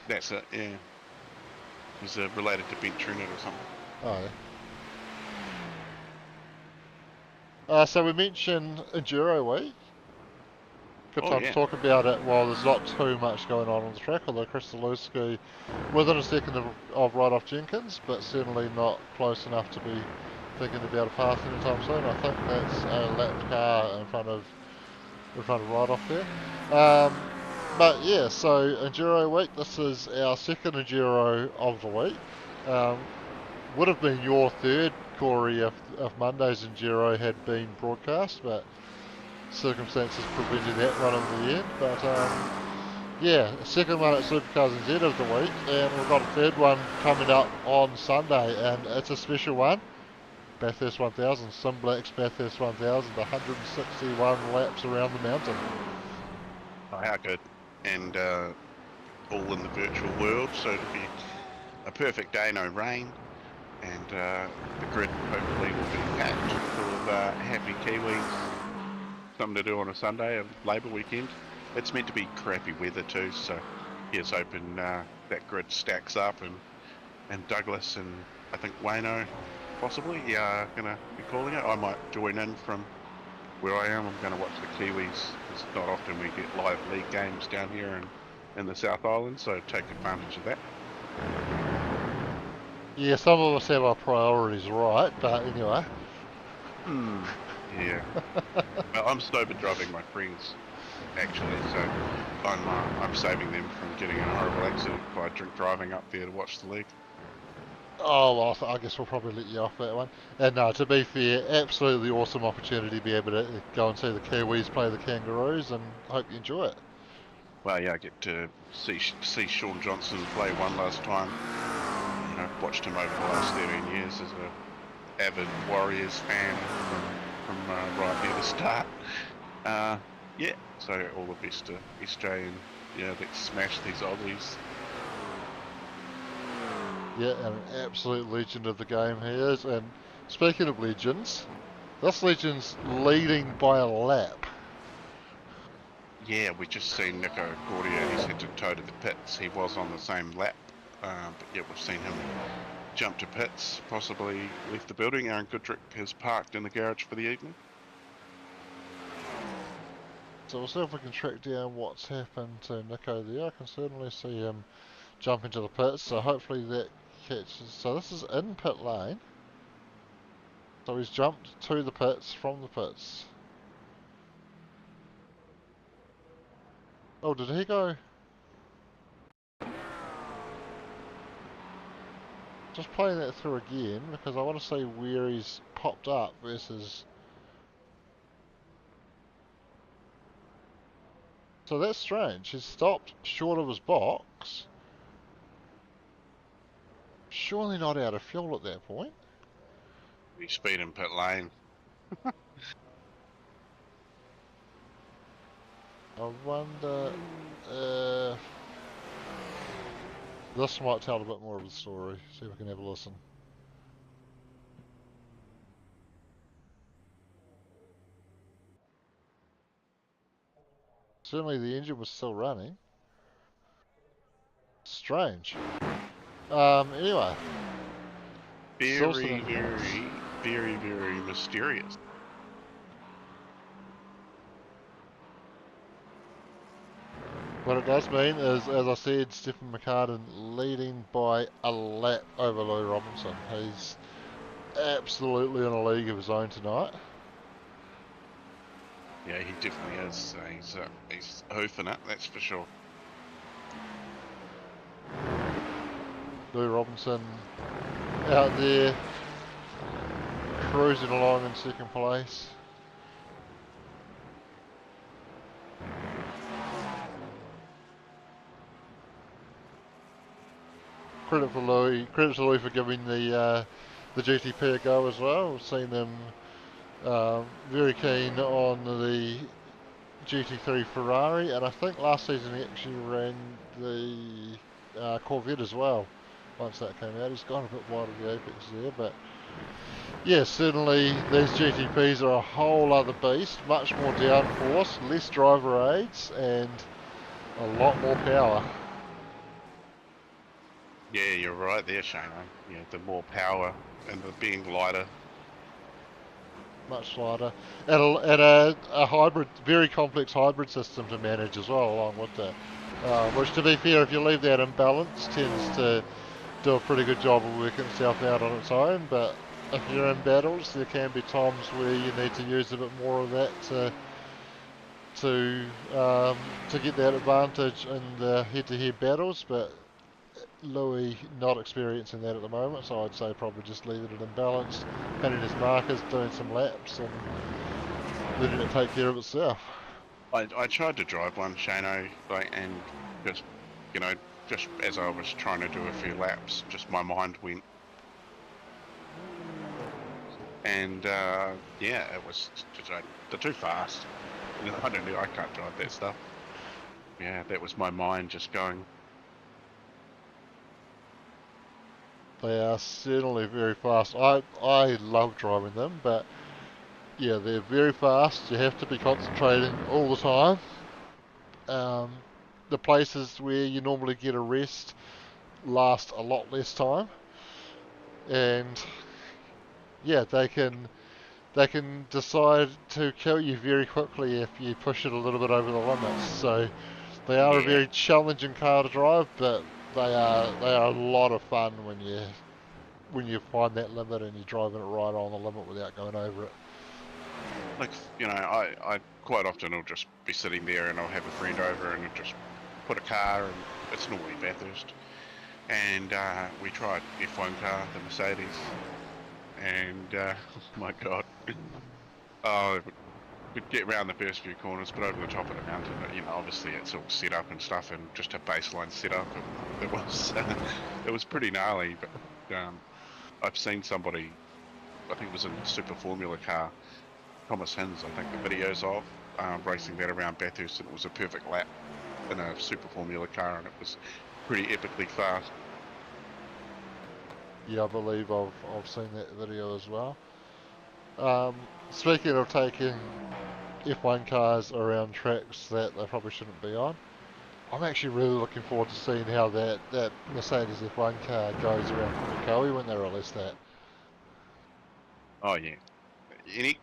That's it, yeah. He's related to Ben Trunit or something. Oh, yeah. So we mentioned Enduro Week. Good time to talk about it while there's not too much going on the track, although Chris Zalewski within a second of right-off Jenkins, but certainly not close enough to be thinking about a pass anytime soon. I think that's a lapped car in front of right-off there. But yeah, so Enduro Week, this is our second Enduro of the week. Would have been your third, Corey, if Monday's Enduro had been broadcast, but circumstances prevented that one in the end. But yeah, second one at SuperCars NZ of the week, and we've got a third one coming up on Sunday, and it's a special one. Bathurst 1000, Sim Black's Bathurst 1000, 161 laps around the mountain. Oh, how good. And all in the virtual world, so it'll be a perfect day, no rain, and the grid hopefully will be packed full of happy Kiwis. Something to do on a Sunday, a Labour weekend. It's meant to be crappy weather too, so here's hoping that grid stacks up, and Douglas and I think Wayno possibly gonna be calling it. I might join in from where I am. I'm gonna watch the Kiwis. It's not often we get live league games down here in the South Island, so take advantage of that. Yeah, some of us have our priorities right, but anyway. Yeah. Well, I'm sober driving my friends, actually, so I'm saving them from getting in a horrible accident by drink driving up there to watch the league. Oh, well, I guess we'll probably let you off that one. And no, to be fair, absolutely awesome opportunity to be able to go and see the Kiwis play the Kangaroos, and hope you enjoy it. Well, yeah, I get to see Sean Johnson play one last time. Watched him over the last 13 years as a avid Warriors fan from right near the start. Yeah, so all the best to Australian. Let's smash these Aussies. Yeah, and an absolute legend of the game he is. And speaking of legends, this legend's leading by a lap. Yeah, we just seen Nico Gordia. He's had to tow to the pits. He was on the same lap, but yeah, we've seen him jump to pits, possibly left the building. Aaron Goodrick has parked in the garage for the evening. So we'll see if we can track down what's happened to Nico there. I can certainly see him jump into the pits, so hopefully that catches. So this is in pit lane. So he's jumped to the pits from the pits. Oh, did he go? Just playing that through again, because I want to see where he's popped up versus... So that's strange. He's stopped short of his box. Surely not out of fuel at that point. You speed in pit lane. I wonder if this might tell a bit more of the story. See if we can have a listen. Certainly the engine was still running. Strange. Anyway. Very, very, very, very mysterious. What it does mean is, as I said, Stephen McCartan leading by a lap over Louis Robinson. He's absolutely in a league of his own tonight. Yeah, he definitely is. He's hoofing it, that's for sure. Louis Robinson out there cruising along in second place. Credit to Louis for giving the GTP a go as well. We've seen them very keen on the GT3 Ferrari, and I think last season he actually ran the Corvette as well. Once that came out, he's gone a bit wide of the apex there, but yeah, certainly these GTPs are a whole other beast, much more downforce, less driver aids, and a lot more power. Yeah, you're right there, Shane. Yeah, the more power and the being lighter. Much lighter, and a hybrid, very complex hybrid system to manage as well along with that. Which, to be fair, if you leave that in balance, tends to do a pretty good job of working itself out on its own. But if you're in battles, there can be times where you need to use a bit more of that to get that advantage in the head-to-head battles. But Louis not experiencing that at the moment, so I'd say probably just leaving it in balance, hitting his markers, doing some laps, and letting it take care of itself. I tried to drive one, Shano, and just, just as I was trying to do a few laps, just my mind went. And yeah, it was just, they're too fast. I don't know, I can't drive that stuff. Yeah, that was my mind just going. They are certainly very fast. I love driving them, but yeah, they're very fast. You have to be concentrating all the time. The places where you normally get a rest last a lot less time, and yeah, they can decide to kill you very quickly if you push it a little bit over the limits. So they are a very challenging car to drive, but they are a lot of fun when you find that limit and you're driving it right on the limit without going over it. Like, I quite often will just be sitting there and I'll have a friend over and I'll just put a car, and it's normally Bathurst, and we tried F1 car, the Mercedes, and oh my god, we'd get around the first few corners, but over the top of the mountain, obviously it's all set up and stuff, and just a baseline setup, it was it was pretty gnarly. But I've seen somebody, I think it was in a Super Formula car, Thomas Hins, I think the videos of racing that around Bathurst, and it was a perfect lap in a Super Formula car, and it was pretty epically fast. Yeah, I believe I've seen that video as well. Speaking of taking F1 cars around tracks that they probably shouldn't be on, I'm actually really looking forward to seeing how that Mercedes F1 car goes around Pukekohe when they release that. Oh yeah,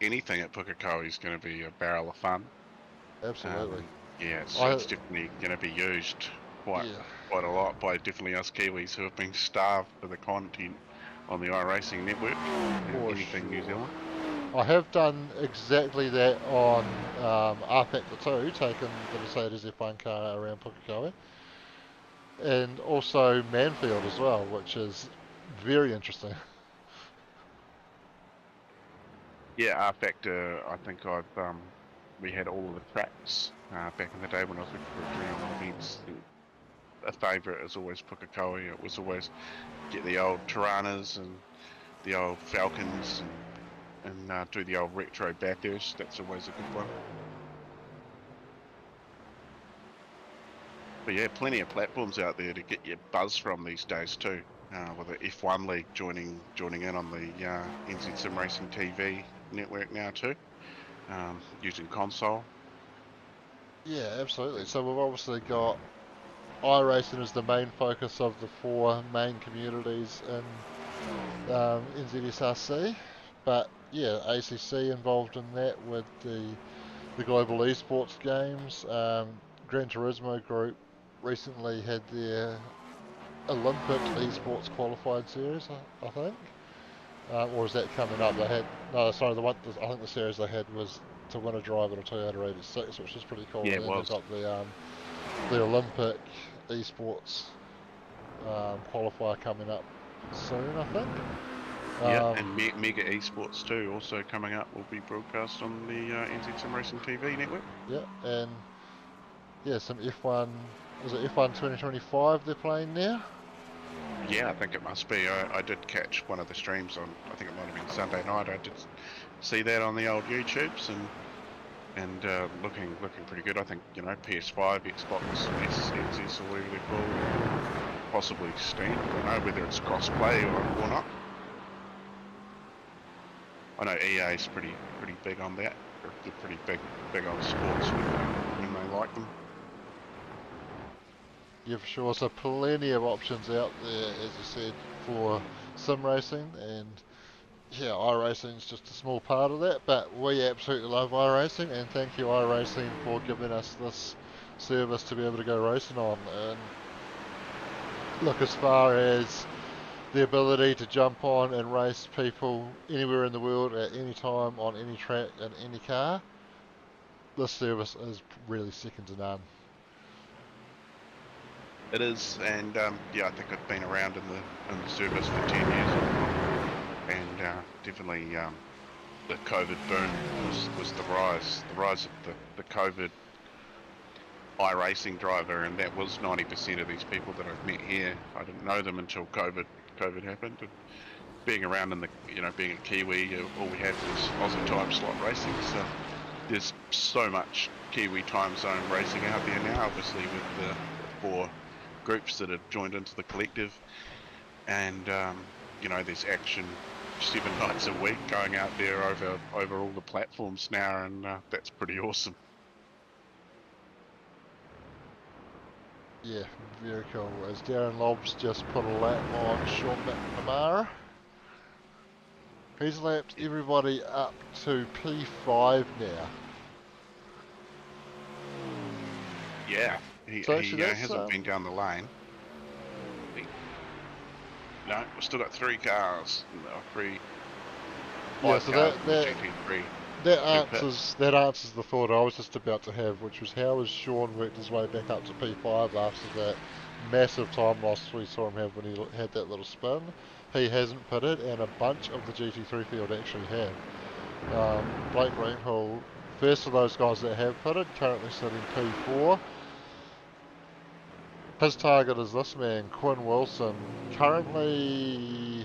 anything at Pukekohe is going to be a barrel of fun. Absolutely. Yeah, it's definitely going to be used quite a lot by definitely us Kiwis who have been starved for the content on the iRacing network. Anything New Zealand. I have done exactly that on R Factor 2, taking the Mercedes F1 car around Pukekohe, and also Manfield as well, which is very interesting. Yeah, R Factor, I think we had all of the tracks back in the day when I was looking for regional events. A favourite is always Pukekohe. It was always get the old Tiranas and the old Falcons, and and do the old retro Bathurst. That's always a good one. But yeah, plenty of platforms out there to get your buzz from these days too. With the F1 League joining in on the NZ Sim Racing TV network now too, using console. Yeah, absolutely. So we've obviously got iRacing as the main focus of the 4 main communities in NZSRC, but yeah, ACC involved in that with the global esports games. Gran Turismo Group recently had their Olympic esports qualified series, I think. Or is that coming up? They had no, sorry. I think the series they had was to win a drive at a Toyota 86, which is pretty cool. Yeah, And it then they've was. got the Olympic esports qualifier coming up soon, I think. Yeah, and Mega Esports too, also coming up, will be broadcast on the NZ Sim Racing TV network. Yeah, and yeah, some F1. Is it F1 2025 they're playing now? Yeah, I think it must be. I did catch one of the streams on, I think it might have been Sunday night. I did see that on the old YouTubes, and looking pretty good. I think, you know, PS5, Xbox, XS, or whatever they're called, possibly Steam. I don't know whether it's cross-play or not. I know EA's pretty big on that. They're pretty big on sports when they like them. Yeah, for sure. So plenty of options out there, as you said, for sim racing, and yeah, iRacing is just a small part of that. But we absolutely love iRacing, and thank you iRacing for giving us this service to be able to go racing on. And look, as far as the ability to jump on and race people anywhere in the world at any time on any track in any car, this service is really second to none. It is, and yeah, I think I've been around in the service for 10 years, and definitely the COVID boom was the rise of the COVID iRacing driver, and that was 90% of these people that I've met here. I didn't know them until COVID happened. And being around in the, you know, being a Kiwi, all we had was Aussie time slot racing. So there's so much Kiwi time zone racing out there now, obviously with the 4 groups that have joined into the collective, and you know, there's action 7 nights a week going out there over all the platforms now, and that's pretty awesome. Yeah, very cool. As Darren Lobbs just put a lap on Sean McNamara. He's lapped everybody up to P5 now. Yeah, he hasn't been down the lane. No, we've still got 3 cars. Yeah, so that answers the thought I was just about to have, which was how has Sean worked his way back up to P5 after that massive time loss we saw him have when he had that little spin. He hasn't pitted, and a bunch of the GT3 field actually have. Blake Greenhill, first of those guys that have pitted, currently sitting P4. His target is this man, Quinn Wilson, currently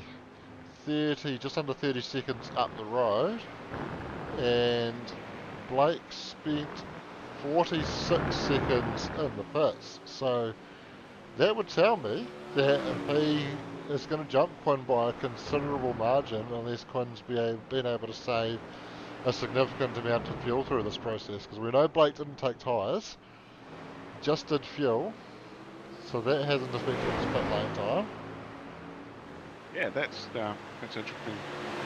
30, just under 30 seconds up the road, and Blake spent 46 seconds in the pits. So that would tell me that he is going to jump Quinn by a considerable margin, unless Quinn's been able to save a significant amount of fuel through this process, because we know Blake didn't take tyres, just did fuel, so that hasn't affected his pit lane time. Yeah, that's interesting.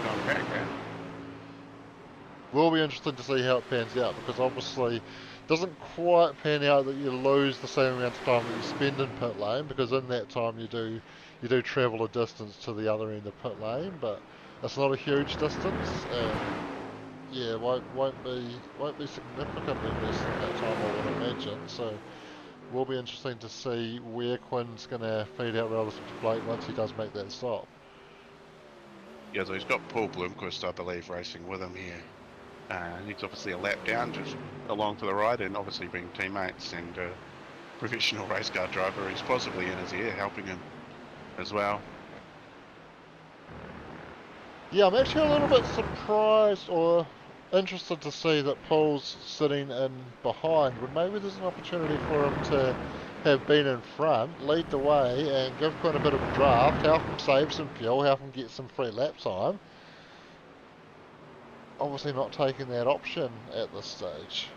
Going back there. Will be interesting to see how it pans out, because obviously it doesn't quite pan out that you lose the same amount of time that you spend in pit lane, because in that time you do travel a distance to the other end of pit lane, but it's not a huge distance, and yeah, won't be significantly less than that time, I would imagine. So will be interesting to see where Quinn's going to feed out relative to Blake once he does make that stop. Yeah, so he's got Paul Bloomquist, I believe, racing with him here. He's obviously a lap down, just along to the right, and obviously being teammates and professional race car driver, he's possibly in his ear helping him as well. Yeah, I'm actually a little bit surprised or interested to see that Paul's sitting in behind, when maybe there's an opportunity for him to have been in front, lead the way, and give Quinn a bit of a draft, help him save some fuel, help him get some free lap time. Obviously not taking that option at this stage.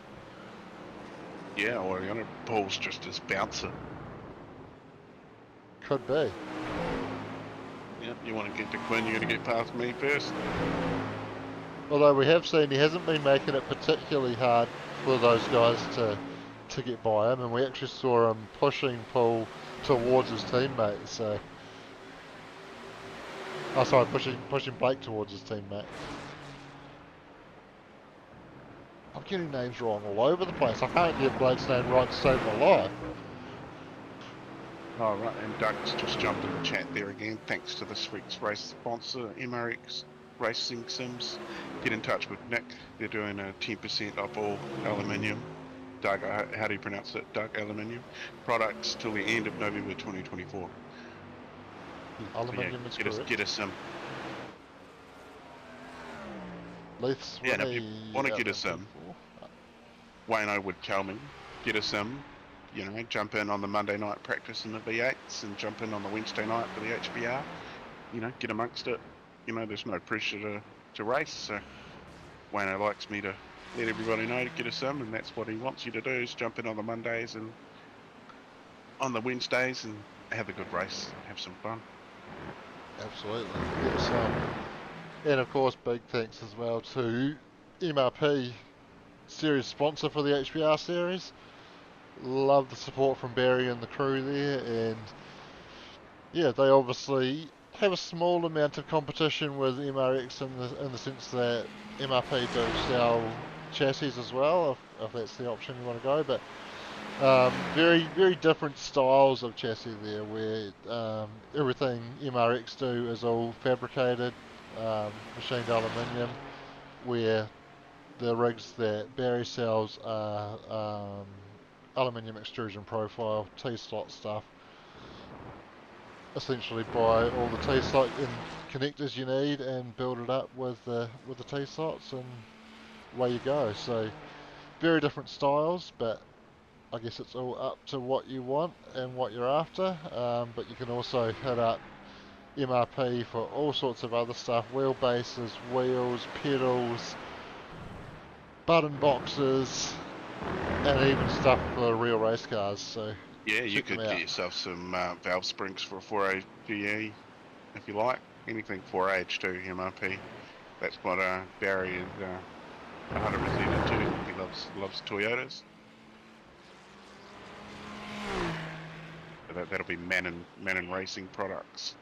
Yeah, or you know, Paul's just his bouncer. Could be. Yeah, you want to get to Quinn, you got to get past me first. Although we have seen he hasn't been making it particularly hard for those guys to get by him, and we actually saw him pushing Paul towards his teammate. So, oh sorry, pushing Blake towards his teammate. I'm getting names wrong all over the place. I can't get Blake's name right to save my life. Oh, right, and Doug's just jumped in the chat there again. Thanks to this week's race sponsor, MRX Racing Sims. Get in touch with Nick. They're doing a 10% off all aluminium. Doug, how do you pronounce it? Doug Aluminium products till the end of November 2024. Aluminium is correct. Get a sim. Leith's Yeah, and if you want to yeah, get a sim, Wayno would tell me, get a sim. You know, jump in on the Monday night practice in the V8s and jump in on the Wednesday night for the HPR. You know, get amongst it. You know, there's no pressure to race. So Wayno likes me to let everybody know to get a sim, and that's what he wants you to do, is jump in on the Mondays and on the Wednesdays and have a good race, have some fun. Absolutely. Yes, and of course, big thanks as well to MRP, series sponsor for the HPR series. Love the support from Barry and the crew there, and yeah, they obviously have a small amount of competition with MRX in the sense that MRP do sell chassis as well, if that's the option you want to go, but very different styles of chassis there, where everything MRX do is all fabricated, machined aluminium, where the rigs that Barry sells are aluminium extrusion profile, T-slot stuff. Essentially buy all the T-slot and connectors you need and build it up with the T-slots, and away you go. So very different styles, but I guess it's all up to what you want and what you're after. But you can also hit up MRP for all sorts of other stuff: wheelbases, wheels, pedals, button boxes, and even stuff for real race cars. So Yeah, you check them could out. get yourself some valve springs for a 4A GE if you like. Anything 4H too, MRP. That's what Barry is 100% into. He loves Toyotas. So that'll be Mannin Racing products.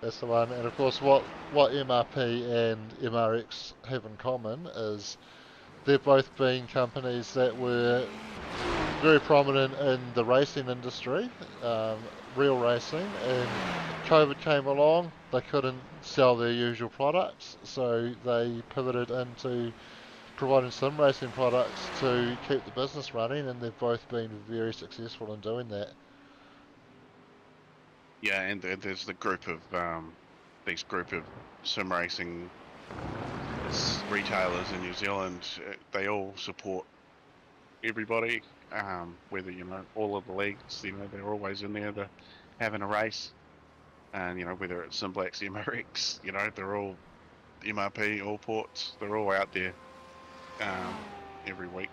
That's the one. And of course, what MRP and MRX have in common is they've both been companies that were very prominent in the racing industry, real racing, and COVID came along. They couldn't sell their usual products, so they pivoted into providing sim racing products to keep the business running, and they've both been very successful in doing that. Yeah, and there's the group of these group of sim racing retailers in New Zealand. They all support everybody, whether all of the leagues. They're always in there, having a race, and whether it's Simplex, MRX, they're all MRP, all ports. They're all out there every week.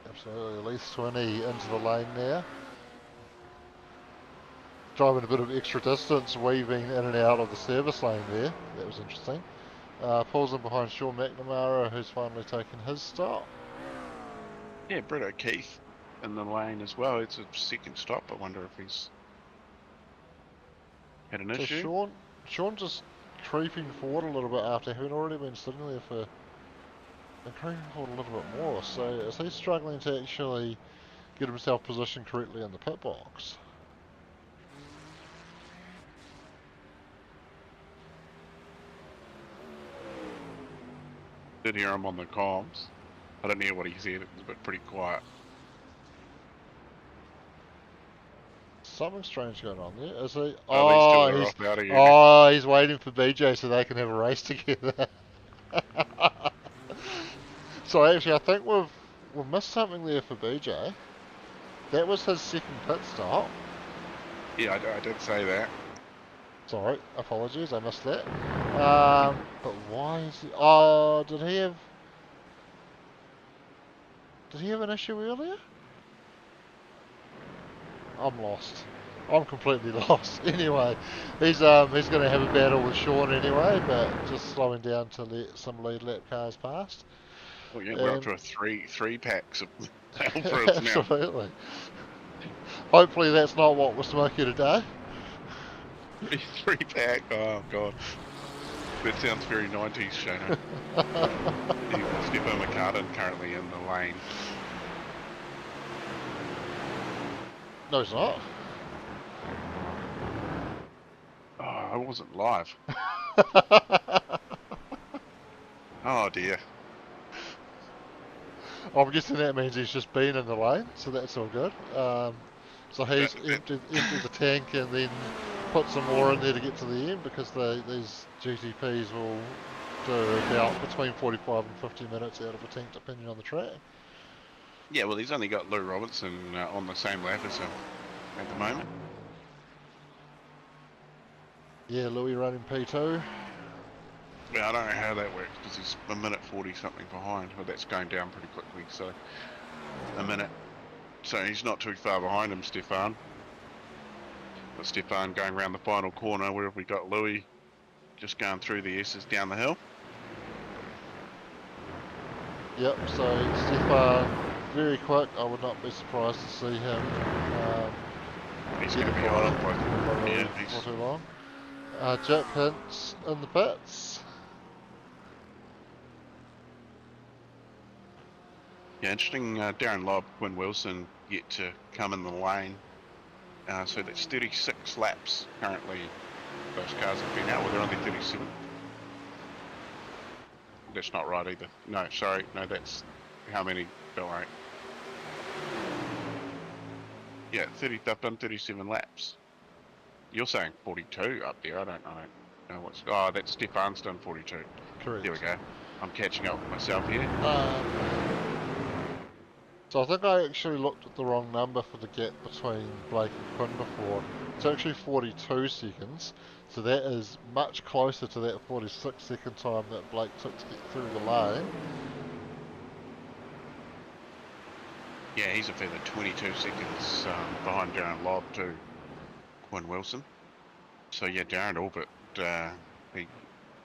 Absolutely, at least 20 into the lane there. Driving a bit of extra distance, weaving in and out of the service lane there. That was interesting. Pulls in behind Sean McNamara, who's finally taken his stop. Yeah, Brett O'Keefe in the lane as well. It's a second stop. I wonder if he's had an issue. Sean just creeping forward a little bit after having already been sitting there for and creeping forward a little bit more. So is he struggling to actually get himself positioned correctly in the pit box? Did hear him on the comms. I didn't hear what he said. It was pretty quiet. something strange going on there. Is he? Oh, these two are off out of uni. He's waiting for BJ so they can have a race together. So actually, I think we've missed something there for BJ. That was his second pit stop. Yeah, I did say that. Sorry, apologies, I missed that. But why is he? Oh, Did he have an issue earlier? I'm lost. I'm completely lost. Anyway, he's going to have a battle with Sean anyway, but just slowing down to let some lead lap cars past. Oh yeah, we're up to a three packs of hell for us now. Absolutely. Hopefully that's not what we're smoking today. Three pack. Oh god, that sounds very 90s, Shano. Stefan McCartan currently in the lane. No, he's not. Oh, I wasn't live. Oh dear. I'm guessing that means he's just been in the lane, so that's all good. So he's emptied the tank and then put some more in there to get to the end, because these GTPs will do about between 45 and 50 minutes out of a tank depending on the track. Yeah, well, he's only got Lou Robinson on the same lap as him at the moment. Yeah, Louis running P2. Yeah, I don't know how that works because he's a minute 40 something behind, but that's going down pretty quickly. So a minute, so he's not too far behind him, Stefan. But Stefan going around the final corner. Where have we got Louis? Just going through the S's down the hill. Yep, so Stefan very quick. I would not be surprised to see him. He's going to be on it. Yeah, not too long. Jack Hintz in the pits. Yeah, interesting. Darren Lobb, Quinn Wilson yet to come in the lane. So that's 36 laps currently. Those cars have been out. Well, they're only 37. That's not right either. No, sorry. No, that's how many? Don't worry. Yeah, I've done 37 laps. You're saying 42 up there. I don't know what's. Oh, that's Stefan's done 42. Correct. There we go. I'm catching up with myself here. So I think I actually looked at the wrong number for the gap between Blake and Quinn before. It's actually 42 seconds. So that is much closer to that 46 second time that Blake took to get through the lane. Yeah, he's a further 22 seconds behind Darren Lobb too. Quinn Wilson. So yeah, Darren all but he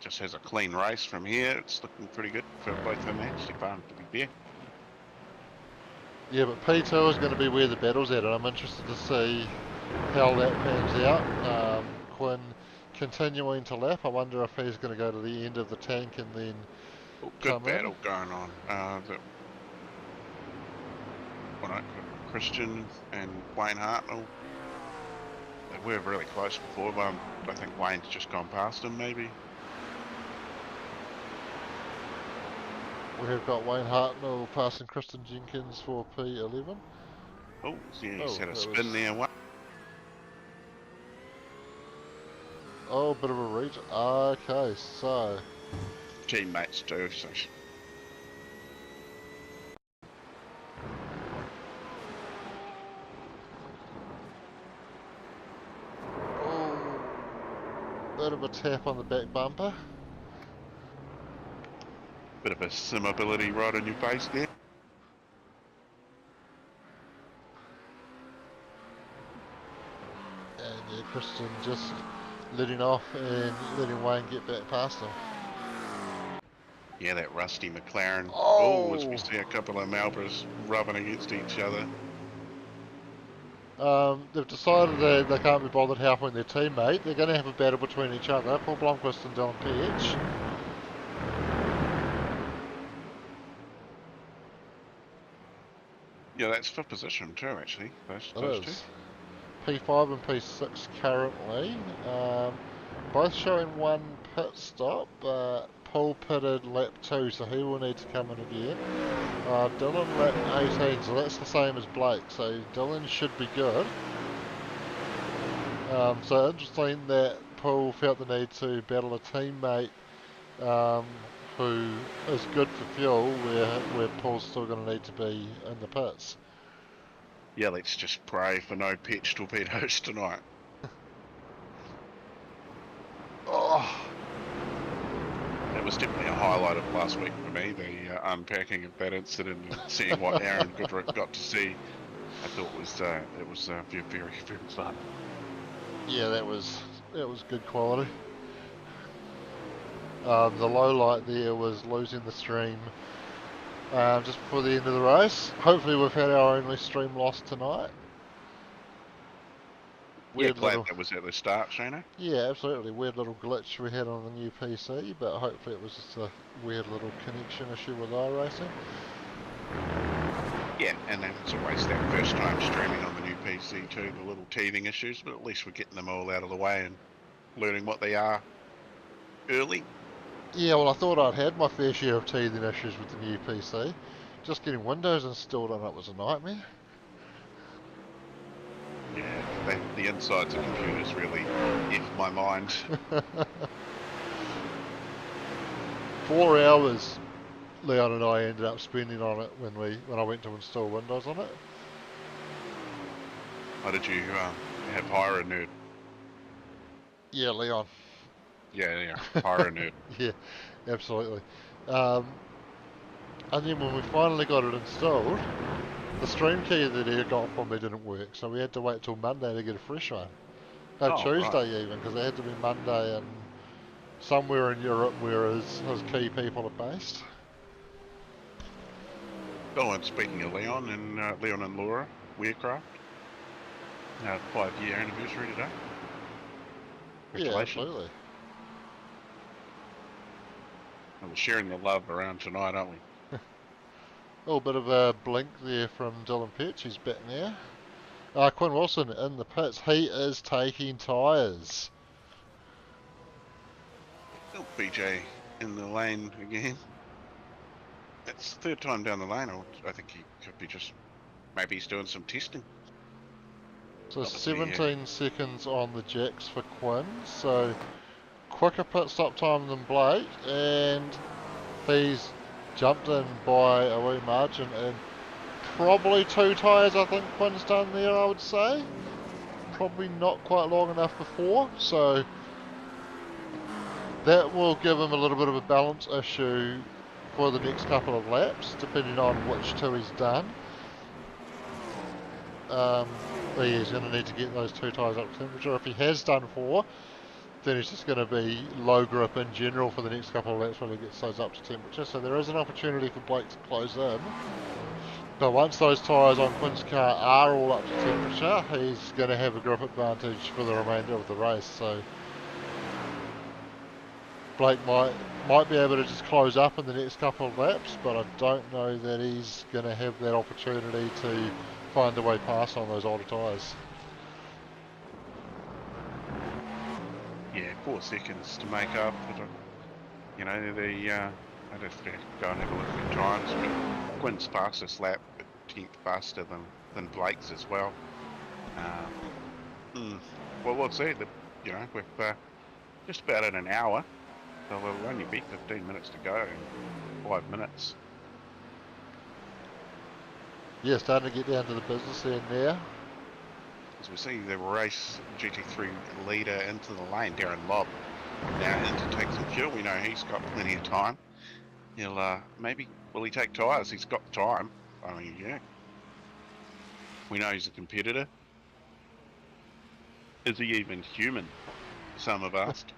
just has a clean race from here. It's looking pretty good for both of them and Stefan to be there. Yeah, but P2 is going to be where the battle's at, and I'm interested to see how that pans out. Quinn continuing to lap. I wonder if he's going to go to the end of the tank and then good battle going on. Christian and Wayne Hartnell. They were really close before, but I think Wayne's just gone past him, maybe. We have got Wayne Hartnell passing Kristen Jenkins for P11. Oh, yeah, he's had a spin there. Oh, bit of a reach. Okay, so teammates too. So. Bit of a tap on the back bumper. Bit of a sim ability right on your face there. And yeah, Christian just letting off and letting Wayne get back past him. Yeah, that rusty McLaren. Oh, as we see a couple of Malbras rubbing against each other. They've decided they can't be bothered helping their teammate. They're going to have a battle between each other. Paul Blomqvist and Dylan Page. Yeah, that's for position too, actually. Those two. P5 and P6 currently. Both showing one pit stop, but Paul pitted lap 2, so he will need to come in again. Dylan lap 18, so that's the same as Blake, so Dylan should be good. So interesting that Paul felt the need to battle a teammate who is good for fuel, where Paul's still going to need to be in the pits. Yeah, let's just pray for no pitch torpedoes tonight. Oh, That was definitely a highlight of last week for me, the unpacking of that incident and seeing what Aaron Goodrick got to see. I thought it was very, very fun. yeah, that was good quality. The low light there was losing the stream just before the end of the race. Hopefully we've had our only stream loss tonight. Yeah, Weird glad little, that was at the start, Shano. yeah, absolutely weird little glitch we had on the new PC, but hopefully it was just a weird little connection issue with iRacing. Yeah, and then it's always that first time streaming on the new PC too, the little teething issues, but at least we're getting them all out of the way and learning what they are early. Yeah, well I thought I'd had my fair share of teething issues with the new PC. Just getting Windows installed on it was a nightmare. Yeah, the insides of computers really F my mind. 4 hours Leon and I ended up spending on it when I went to install Windows on it. How did you have hire a nerd? Yeah, Leon. Yeah, hire a nerd. Yeah, absolutely. Um, and then when we finally got it installed, the stream key that he got from me didn't work, so we had to wait till Monday to get a fresh one. No, Oh, right. Tuesday even, because it had to be Monday and somewhere in Europe where his key people are based. Oh, and speaking of Leon and Laura, Weircraft, 5-year anniversary today. Yeah, Congratulations. absolutely. And we're sharing the love around tonight, aren't we? A little bit of a blink there from Dylan Petch, he's back now. Quinn Wilson in the pits, he is taking tyres. Oh, BJ in the lane again. It's the third time down the lane. I think he could be maybe he's doing some testing. So Obviously, 17 seconds on the jacks for Quinn, so quicker pit stop time than Blake, and he's jumped in by a wee margin, and probably 2 tyres I think Quinn's done there, I would say. Probably not quite long enough for 4, so that will give him a little bit of a balance issue for the next couple of laps, depending on which 2 he's done. But yeah, he's going to need to get those 2 tyres up to temperature. If he has done 4, then it's just going to be low grip in general for the next couple of laps when he gets those up to temperature. So there is an opportunity for Blake to close in. But once those tyres on Quinn's car are all up to temperature, he's going to have a grip advantage for the remainder of the race. So Blake might be able to just close up in the next couple of laps, but I don't know that he's going to have that opportunity to find a way past on those older tyres. yeah, 4 seconds to make up. But, I'd have to go and have a look at times. But Quinn's fastest lap, a tenth faster than Blake's as well. Well, we'll see. With just about in an hour, so we'll only be 15 minutes to go in 5 minutes. Yeah, starting to get down to the business end now. As we see the race GT3 leader into the lane, Darren Lobb, now in to take some fuel. We know he's got plenty of time. He'll will he take tyres? He's got time. I mean, yeah. We know he's a competitor. Is he even human? Some have asked.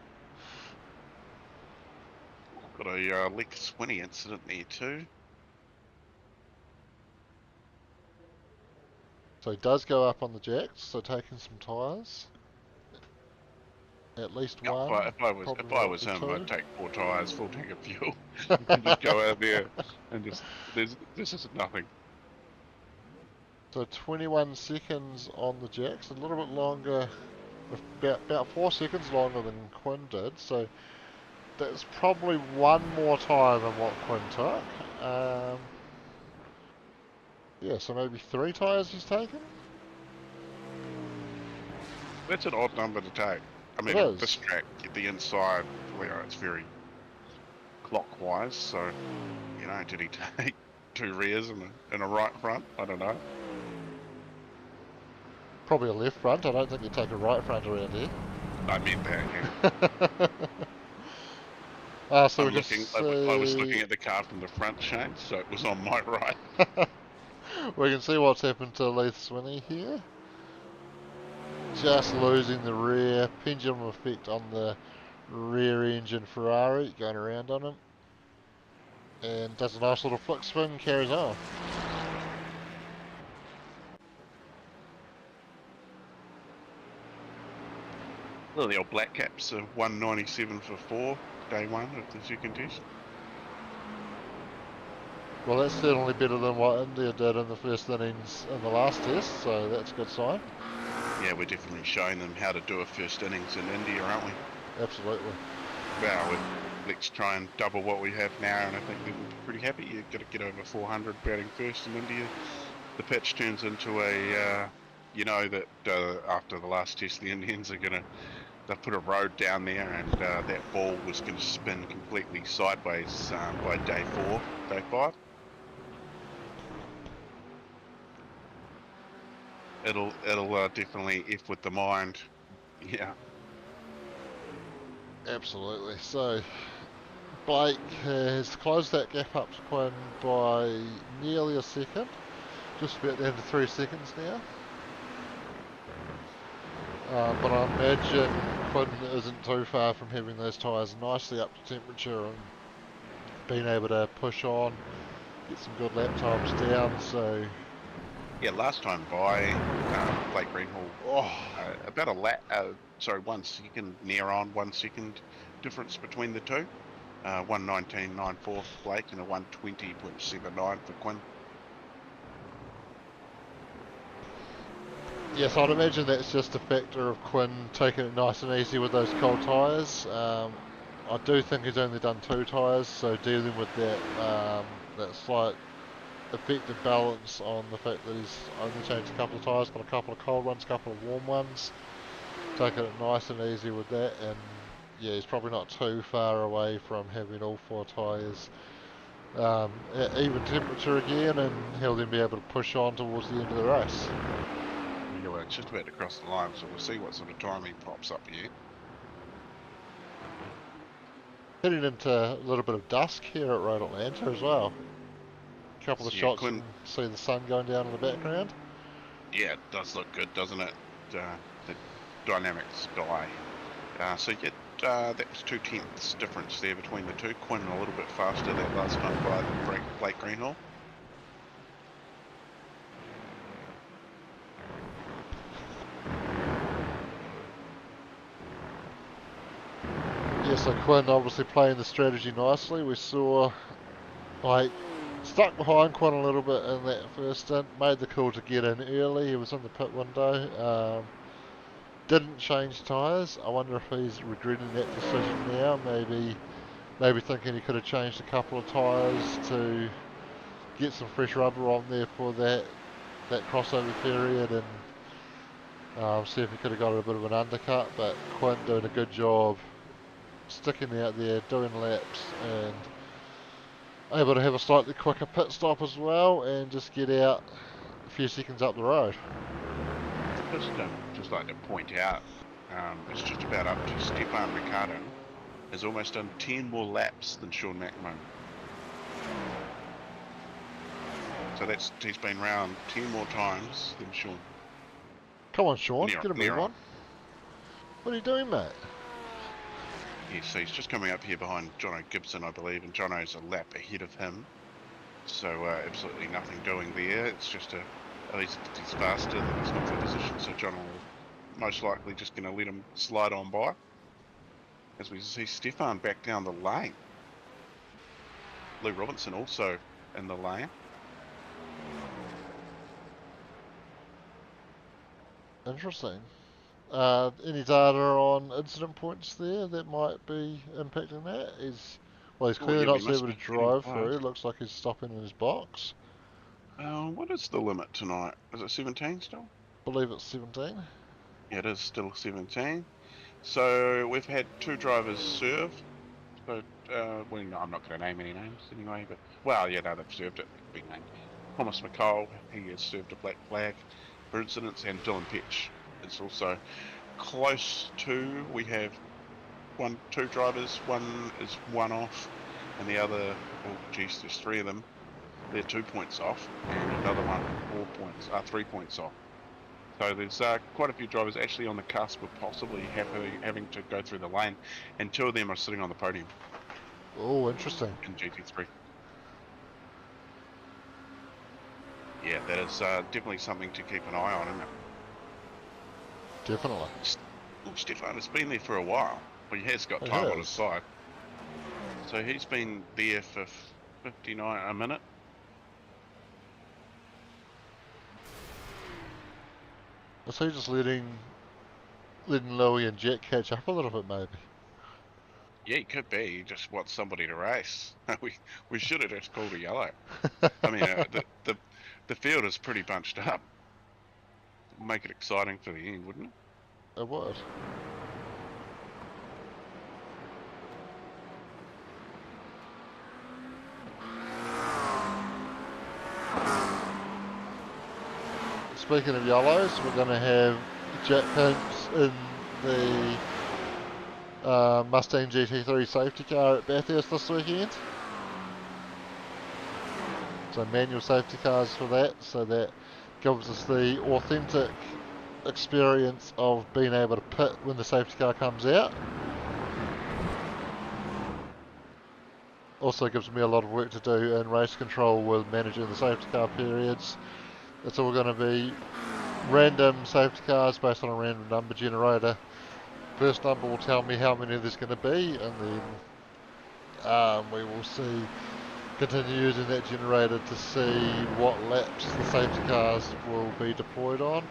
Got a Lex Winnie incident there too. So he does go up on the jacks, so taking some tyres. At least Yeah, one. if I was him, 2. I'd take 4 tyres, full tank of fuel, and just go out there and just this is nothing. So 21 seconds on the jacks, a little bit longer, about 4 seconds longer than Quinn did. So that's probably one more tyre than what Quinn took. Yeah, so maybe 3 tyres he's taken. That's an odd number to take. I mean, It on this is. track, the inside, it's very clockwise, so, did he take 2 rears and a right front? I don't know. Probably a left front. I don't think you take a right front around here. I meant that, yeah. So we can I was see. looking at the car from the front, Shane, so it was on my right. We can see what's happened to Leith Swinney here. Just losing the rear, pendulum effect on the rear engine Ferrari, going around on him. And does a nice little flick spin, carries on. Well, the old Black Caps are 197 for 4, day 1 of the second test. Well, that's certainly better than what India did in the first innings in the last test, so that's a good sign. Yeah, we're definitely showing them how to do a first innings in India, aren't we? Absolutely. Well, let's try and double what we have now, and I think they'll be pretty happy. You've got to get over 400 batting first in India. The pitch turns into a, after the last test, the Indians are they'll put a road down there, and that ball was going to spin completely sideways by day 5. It'll definitely F with the mind. Yeah. Absolutely. So Blake has closed that gap up to Quinn by nearly a second. Just about down to 3 seconds now. But I imagine Quinn isn't too far from having those tyres nicely up to temperature and being able to push on, get some good lap times down. So Yeah, last time by Blake Greenhall, about a lap, 1 second, near on 1 second difference between the two. 119.94 for Blake and a 120.79 for Quinn. yes, I'd imagine that's just a factor of Quinn taking it nice and easy with those cold tyres. I do think he's only done 2 tyres, so dealing with that slight effective balance on the fact that he's only changed a couple of tyres, got a couple of cold ones, a couple of warm ones, taking it nice and easy with that, and yeah, he's probably not too far away from having all 4 tyres at even temperature again, and he'll then be able to push on towards the end of the race. Yeah, well, it's just about to cross the line, so we'll see what sort of time he pops up here. Heading into a little bit of dusk here at Road Atlanta as well. A couple of shots, you can see the sun going down in the background. Yeah, it does look good, doesn't it? The dynamic sky. So yeah, that was 2/10 difference there between the two. Quinn a little bit faster that last time by Blake Greenhall. Yeah, so Quinn obviously playing the strategy nicely. We saw Blake stuck behind Quinn a little bit in that first stint, made the call to get in early. He was in the pit window. Didn't change tyres. I wonder if he's regretting that decision now. Maybe thinking he could have changed a couple of tyres to get some fresh rubber on there for that crossover period, and see if he could have got a bit of an undercut. But Quinn doing a good job sticking out there, doing laps, and able to have a slightly quicker pit stop as well, and just get out a few seconds up the road. Just like to point out, it's just about up to Stefan Ricciardo. Has almost done 10 more laps than Sean McMahon. So he's been round 10 more times than Sean. Come on, Sean, get a move on. What are you doing, mate? Yes, so he's just coming up here behind Jono Gibson, I believe, and Jono's a lap ahead of him. So absolutely nothing doing there. It's just he's faster than his neutral position, so Jono will most likely just going to let him slide on by. As we see Stefan back down the lane. Lou Robinson also in the lane. Interesting. Any data on incident points there that might be impacting that? He's clearly not able to drive through. It looks like he's stopping in his box. What is the limit tonight? Is it 17 still? I believe it's 17. Yeah, it is still 17. So we've had 2 drivers serve. So, well, no, I'm not going to name any names anyway, but, well, yeah, no, they've served it. They can be named. Thomas McCall, he has served a black flag for incidents, and Dylan Petch is also close to. We have 2 drivers. One is 1 off, and the other, oh, geez, there's 3 of them. They're 2 points off, and another one 3 points off. So there's quite a few drivers actually on the cusp of possibly having to go through the lane, and 2 of them are sitting on the podium Oh, interesting. in GT3. Yeah, that is definitely something to keep an eye on, isn't it? Definitely. Oh, Stefan has been there for a while, but he has got time on his side. So he's been there for 59 a minute. Is he just letting Louis and Jack catch up a little bit, maybe? Yeah, he could be. He just wants somebody to race. we should have just called a yellow. I mean, the field is pretty bunched up. Make it exciting for the end, wouldn't it? It would. Speaking of yellows, we're going to have Jack Hinks in the Mustang GT3 safety car at Bathurst this weekend. So manual safety cars for that, so that gives us the authentic experience of being able to pit when the safety car comes out. Also gives me a lot of work to do in race control with managing the safety car periods. It's all going to be random safety cars based on a random number generator. First number will tell me how many there's going to be, and then we will continue using that generator to see what laps the safety cars will be deployed on.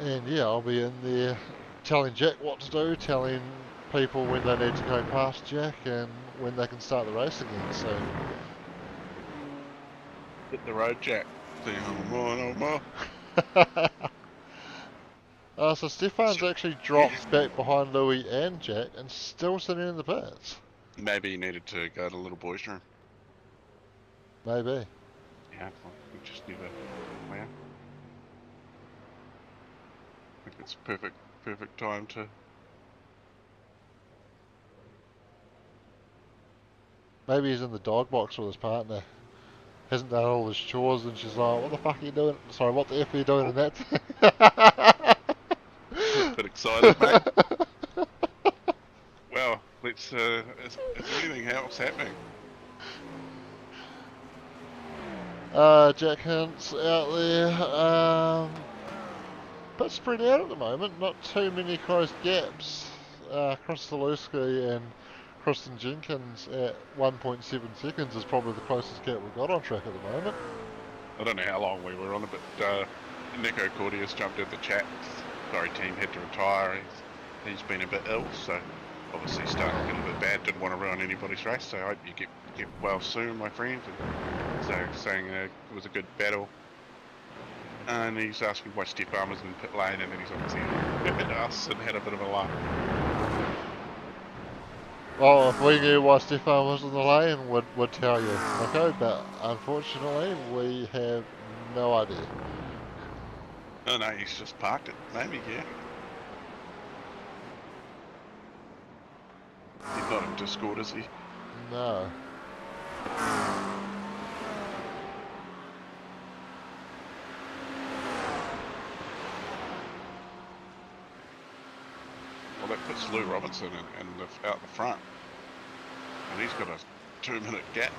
And yeah, I'll be in there telling Jack what to do, telling people when they need to go past Jack and when they can start the race again. So Hit the road, Jack. Say no more. So Stefan's actually dropped back behind Louis and Jack and still sitting in the pits. Maybe he needed to go to the little boys' room. Maybe. Yeah, well, we just never. Well, I think it's perfect time to. Maybe he's in the dog box with his partner. Hasn't done all his chores and she's like, what the fuck are you doing? Sorry, what the F are you doing in that? A bit excited, mate. Well, let's. Is there anything else happening? Jack Hunt's out there. But spread out at the moment. Not too many close gaps. Chris Zaluski and Kristen Jenkins at 1.7 seconds is probably the closest gap we've got on track at the moment. I don't know how long we were on it, but Nico Cordius jumped in the chat. Sorry, team had to retire. He's been a bit ill, so obviously starting to get a bit bad. Didn't want to ruin anybody's race, so I hope you get well soon, my friend. And so saying it was a good battle. And he's asking why Stefan was in pit lane, and then he's obviously at us and had a bit of a laugh. Well, if we knew why Stefan was in the lane, we'd tell you, okay? But unfortunately, we have no idea. No, he's just parked it. Maybe, yeah. He's not in Discord, is he? No. Well, that puts Lou Robinson out the front. And he's got a 2-minute gap.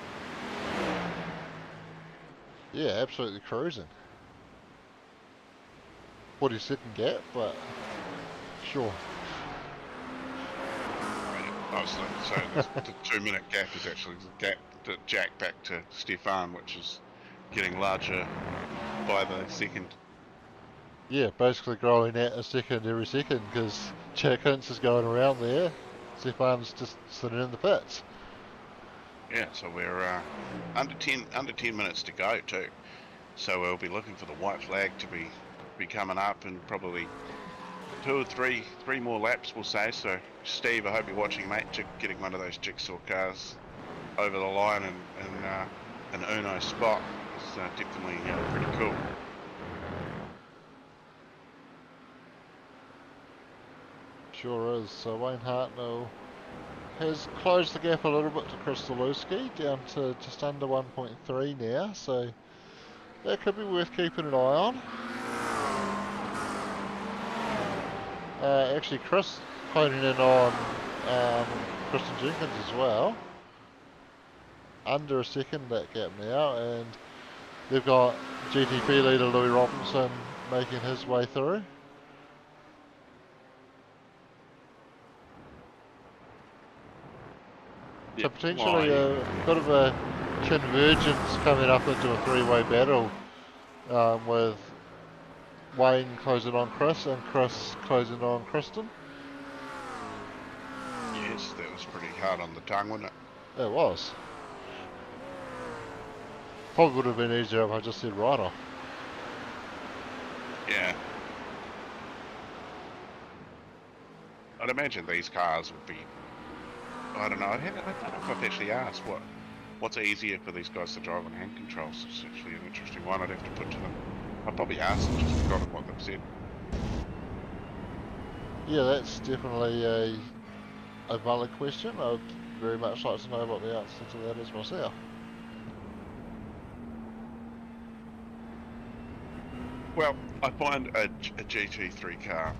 Yeah, absolutely cruising. 40-second gap, but sure. I was saying the 2-minute gap is actually the gap to Jack back to Stefan, which is getting larger by the second. Yeah, basically growing out a second every second because Jack Hintz is going around there. Stefan's just sitting in the pits. Yeah, so we're under 10 minutes to go too. So we'll be looking for the white flag to be coming up, and probably 2 or 3 more laps, we'll say. So, Steve, I hope you're watching, mate. Getting one of those jigsaw cars over the line and an Uno spot is definitely pretty cool. Sure is. So Wayne Hartnell has closed the gap a little bit to Chris Zalewski, down to just under 1.3 now, so that could be worth keeping an eye on. Actually, Chris honing in on Kristen Jenkins as well. Under a second that gap now, and they've got GTP leader Louis Robinson making his way through. So Yep. potentially a bit of a convergence coming up into a three-way battle, with Wayne closing on Chris and Chris closing on Kristen. Yes, that was pretty hard on the tongue, wasn't it? It was. Probably would have been easier if I just said right off. Yeah. I'd imagine these cars would be, I don't know, I don't know if I've actually asked what's easier for these guys to drive on hand controls. It's actually an interesting one I'd have to put to them. I'll probably ask them, just forgotten what they've said. Yeah, that's definitely a valid question. I'd very much like to know what the answer to that is myself. Well, I find a GT3 car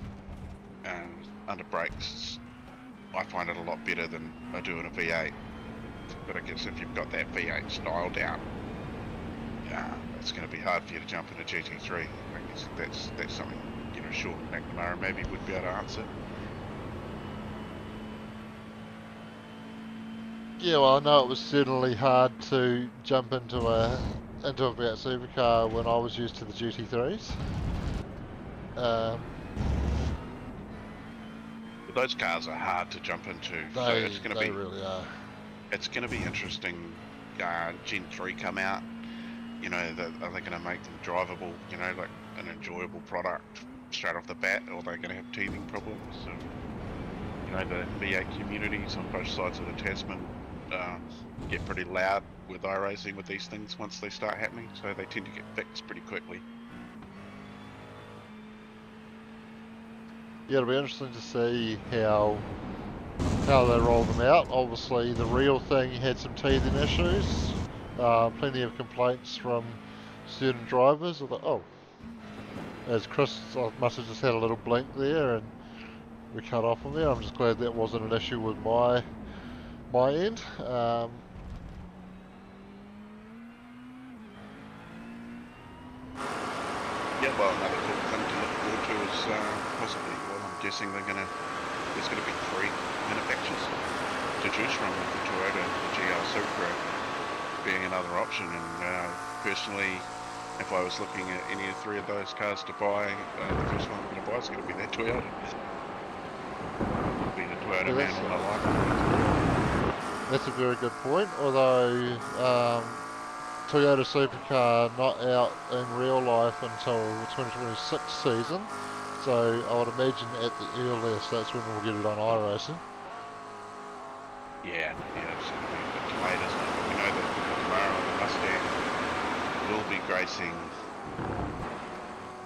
under brakes, I find it a lot better than I do in a V8. But I guess if you've got that V8 style down, it's going to be hard for you to jump in a GT3. I guess that's something, Sean McNamara maybe would be able to answer. Yeah, well, I know it was certainly hard to jump into a V8 supercar when I was used to the GT3s. But those cars are hard to jump into, so it's going to be really are. It's going to be interesting. Gen 3 come out. Are they going to make them drivable? Like an enjoyable product straight off the bat, or are they going to have teething problems? So, the V8 communities on both sides of the Tasman get pretty loud with iRacing with these things once they start happening, so they tend to get fixed pretty quickly. Yeah, it'll be interesting to see how they roll them out. Obviously, the real thing had some teething issues. Plenty of complaints from certain drivers. As Chris must have just had a little blink there and we cut off on there. I'm just glad that wasn't an issue with my end. Yeah, well, another cool thing to look forward to is possibly, I'm guessing there's going to be 3 manufacturers to choose from, with the Toyota, the GR Supra being another option. And personally, if I was looking at any of 3 of those cars to buy, the first one I'm going to buy is going to be that Toyota. It'll be the Toyota manual I like. That's a very good point, although Toyota Supercar not out in real life until the 2026 season, so I would imagine at the earliest that's when we'll get it on iRacing. Yeah, it's going to be a bit delayed, isn't it? We know that the Camaro and the Mustang will be gracing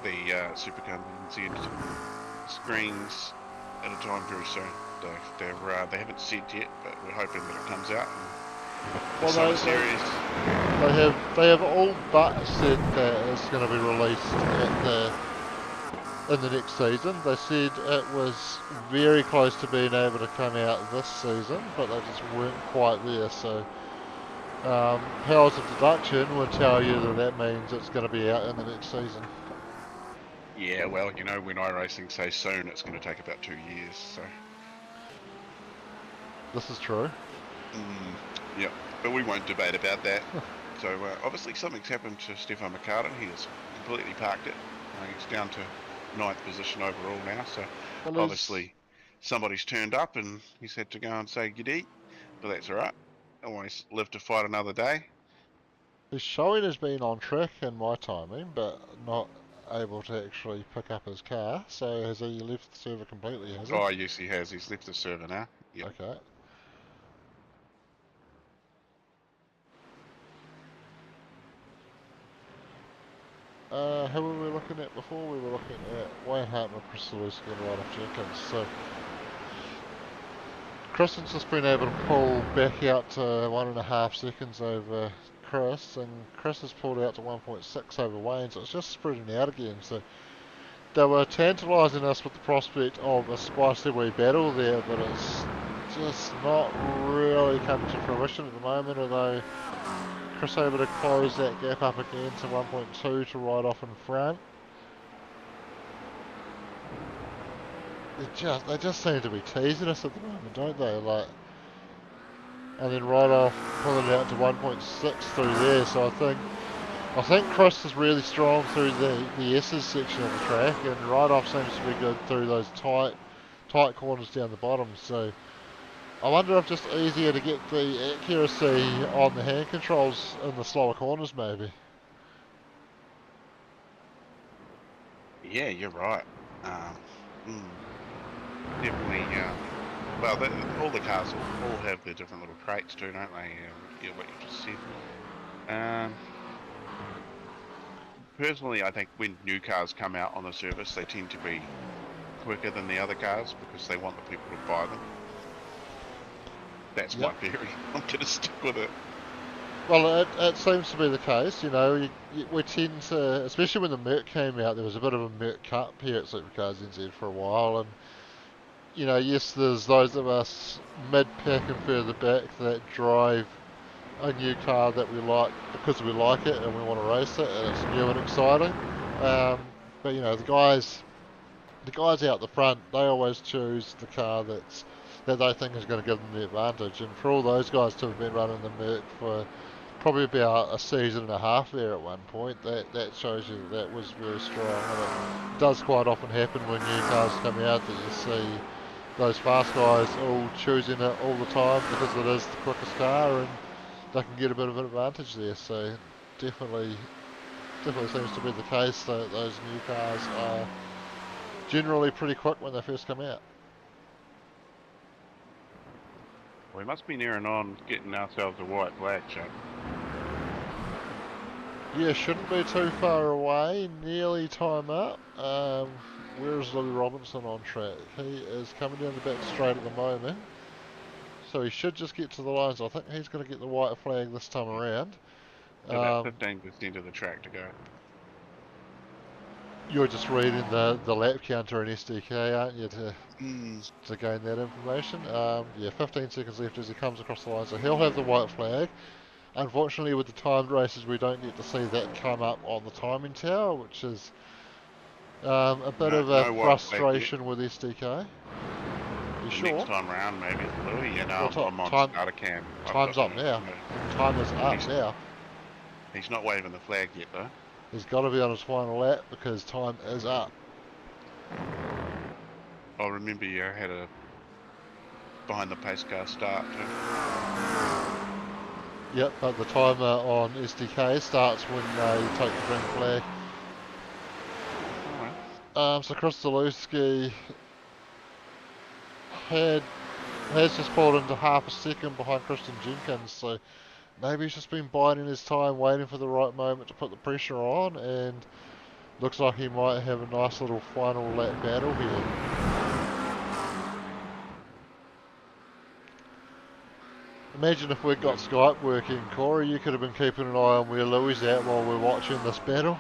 the SuperCars screens at a time very soon. They haven't said yet, but we're hoping that it comes out. The summer series. They have all but said that it's going to be released in the next season. They said it was very close to being able to come out this season, but they just weren't quite there. So powers of deduction would tell you that means it's going to be out in the next season. Yeah, well, when iRacing says soon, it's going to take about 2 years. So this is true. Yeah, but we won't debate about that. So obviously something's happened to Stefan McCartan. He has completely parked it. He's down to 9th position overall now. So obviously somebody's turned up and he's had to go and say g'day. But that's all right. Always live to fight another day. His showing has been on track in my timing, but not able to actually pick up his car. So has he left the server completely, has he? Oh, yes, he has. He's left the server now. Yep. Okay. Who were we looking at before? We were looking at Wayne Hartman, Chris Zaluski and Ryan Jenkins. So Kristen's just been able to pull back out to 1.5 seconds over Chris, and Chris has pulled out to 1.6 over Wayne, so it's just spreading out again. So they were tantalising us with the prospect of a spicy wee battle there, but it's just not really coming to fruition at the moment, although Chris able to close that gap up again to 1.2 to ride off in front. They just seem to be teasing us at the moment, don't they? Like, and then right off pulling it out to 1.6 through there. So I think Chris is really strong through the S's section of the track, and right off seems to be good through those tight corners down the bottom. So I wonder if just easier to get the accuracy on the hand controls in the slower corners, maybe. Yeah, you're right. Definitely. Well, all the cars all have their different little traits too, don't they? Yeah, what you just said. Personally, I think when new cars come out on the service, they tend to be quicker than the other cars because they want the people to buy them. That's my theory. I'm going to stick with it. Well, it seems to be the case. You know, we tend to, especially when the Merc came out, there was a bit of a Merc Cup here at SuperCars NZ for a while, and you know, yes, there's those of us mid-pack and further back that drive a new car that we like because we like it and we want to race it and it's new and exciting. But you know, the guys out the front, they always choose the car that they think is going to give them the advantage. And for all those guys to have been running the Merc for probably about a season and a half there at one point, that shows you that was very strong. And it does quite often happen when new cars come out that you see those fast guys all choosing it all the time because it is the quickest car and they can get a bit of an advantage there. So definitely seems to be the case that those new cars are generally pretty quick when they first come out. We must be nearing on getting ourselves a white flag, Chuck. Yeah, shouldn't be too far away. Nearly time up. Where's Louis Robinson on track? He is coming down the back straight at the moment. So he should just get to the lines. I think he's going to get the white flag this time around. About 15% of the track to go. You're just reading the lap counter in SDK, aren't you, to gain that information? Yeah, 15 seconds left as he comes across the line, so he'll have the white flag. Unfortunately, with the timed races, we don't get to see that come up on the timing tower, which is a bit of a frustration with SDK. You sure? Next time round, maybe. Louis, you know, well, I'm on starter cam. Time's up now. Time is up now. He's not waving the flag yet, though. He's got to be on his final lap because time is up. Oh, remember you had a behind the pace car start too. Yep, but the timer on SDK starts when they take the green flag. So Chris Zaluski has just pulled into half a second behind Christian Jenkins, so maybe he's just been biding his time, waiting for the right moment to put the pressure on, and looks like he might have a nice little final lap battle here. Imagine if we'd got Skype working, Corey, you could have been keeping an eye on where Louis at while we're watching this battle.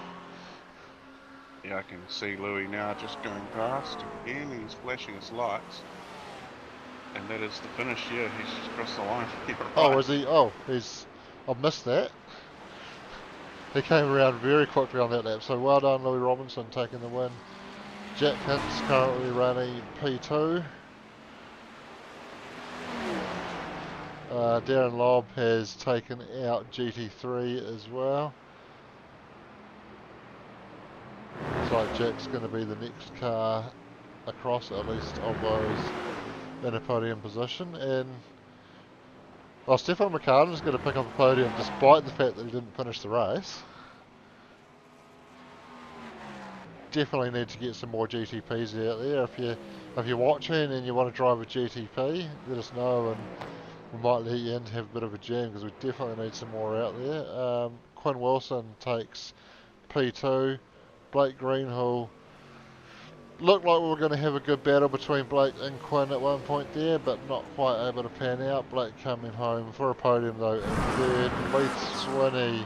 Yeah, I can see Louis now just going past again, and he's flashing his lights. And that is the finish, yeah, he's just crossed the line. Right. Oh, is he? Oh, I've missed that. He came around very quickly on that lap, so well done Louis Robinson taking the win. Jack Hint's currently running P2. Darren Lobb has taken out GT3 as well. Looks like Jack's going to be the next car across, at least of those in a podium position. And Stefan McCartan's going to pick up a podium despite the fact that he didn't finish the race. definitely need to get some more GTPs out there. If you're watching and you want to drive a GTP, let us know and we might let you in to have a bit of a jam because we definitely need some more out there. Quinn Wilson takes P2. Blake Greenhill looked like we were going to have a good battle between Blake and Quinn at one point there, but not quite able to pan out. Blake coming home for a podium though in third. Leith Swinney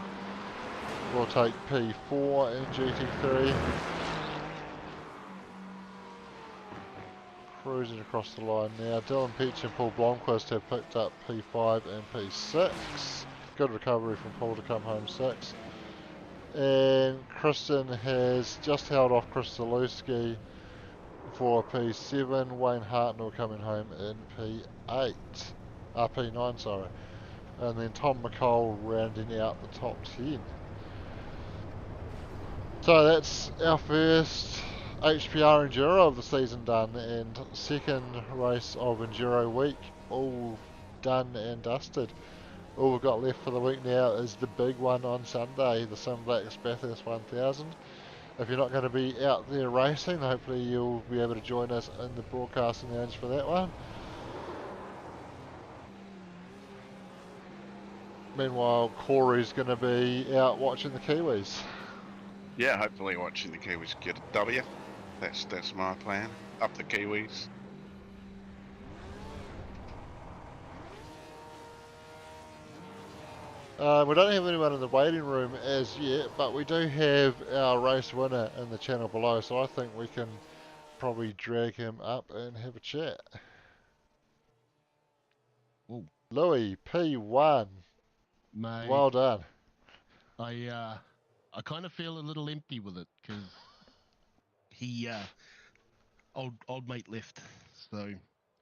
will take P4 in GT3. Cruising across the line now. Dylan Peach and Paul Blomqvist have picked up P5 and P6. Good recovery from Paul to come home 6th. And Kristen has just held off Chris Zalewski for P7. Wayne Hartnell coming home in P8. P9, sorry. And then Tom McCall rounding out the top 10. So that's our first HPR Enduro of the season done, and second race of Enduro week all done and dusted. All we've got left for the week now is the big one on Sunday, the Sunblacks Bathurst 1000. If you're not going to be out there racing, hopefully you'll be able to join us in the broadcasting lounge for that one. Meanwhile, Corey's going to be out watching the Kiwis. Yeah, hopefully watching the Kiwis get a W. That's my plan. Up the Kiwis. We don't have anyone in the waiting room as yet, but we do have our race winner in the channel below, so I think we can probably drag him up and have a chat. Ooh. Louis, P1. Mate, Well done. I kind of feel a little empty with it because he old mate left. So,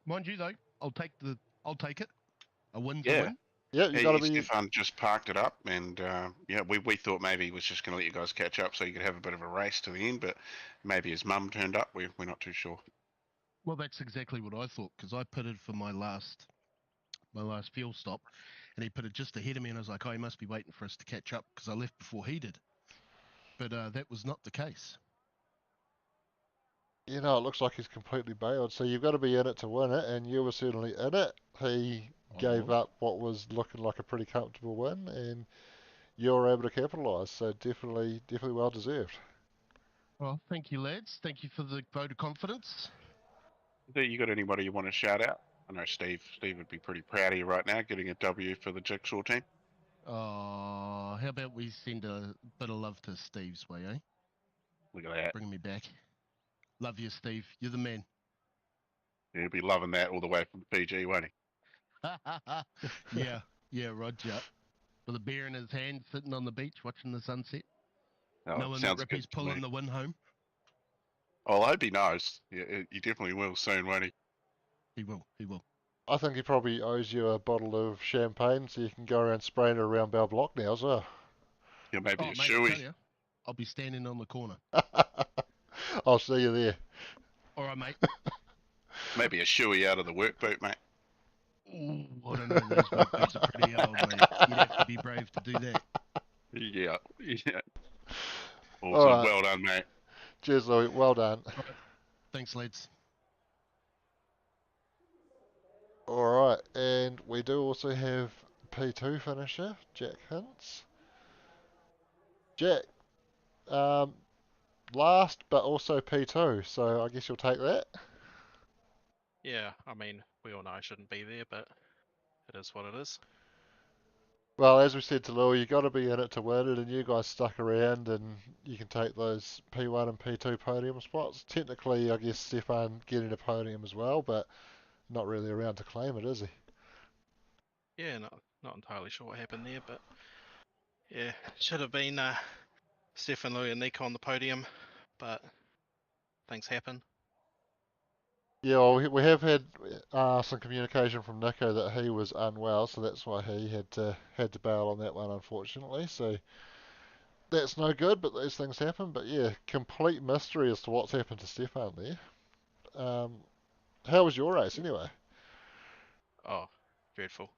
mind you though, I'll take it. A win's a Yeah. win. Yeah, you got to be. Stefan just parked it up, and yeah, we thought maybe he was just going to let you guys catch up so you could have a bit of a race to the end, but maybe his mum turned up. We're not too sure. Well, that's exactly what I thought because I pitted for my last fuel stop, and he pitted just ahead of me, and I was like, oh, he must be waiting for us to catch up because I left before he did. But that was not the case. You know, it looks like he's completely bailed. So you've got to be in it to win it, and you were certainly in it. He gave up what was looking like a pretty comfortable win, and you were able to capitalise. So definitely well deserved. Well, thank you, lads. Thank you for the vote of confidence. You got anybody you want to shout out? I know Steve would be pretty proud of you right now, getting a W for the Jigsaw team. How about we send a bit of love to Steve's way, eh? Look at that. Bring me back. Love you, Steve. You're the man. He'll be loving that all the way from PG, won't he? yeah, Roger. With a beer in his hand, sitting on the beach, watching the sunset. Oh, Knowing that Rippy's pulling the win home. Oh, I hope he knows. Yeah, he definitely will soon, won't he? He will. I think he probably owes you a bottle of champagne so you can go around spraying it around Bell Block now as well. Yeah, maybe a mate, shoey. I tell you, I'll be standing on the corner. I'll see you there. All right, mate. Maybe a shoey out of the work boot, mate. Ooh, I don't know. Those work boots are pretty old, mate. You'd have to be brave to do that. Yeah. Awesome. Right. Well done, mate. Cheers, Louis. Well done. Right. Thanks, lads. Alright, and we do also have P2 finisher, Jack Hintz. Jack, last but also P2, so I guess you'll take that? Yeah, I mean, we all know I shouldn't be there, but it is what it is. Well, as we said to Louis, you got to be in it to win it, and you guys stuck around, and you can take those P1 and P2 podium spots. Technically, I guess Stefan getting a podium as well, but not really around to claim it, is he? Yeah, not entirely sure what happened there, but yeah, should have been Stefan, Louis, and Nico on the podium, but things happen. Yeah, well, we have had some communication from Nico that he was unwell, so that's why he had to bail on that one, unfortunately. So that's no good, but these things happen. But yeah, complete mystery as to what's happened to Stefan there. How was your race anyway? Oh, dreadful.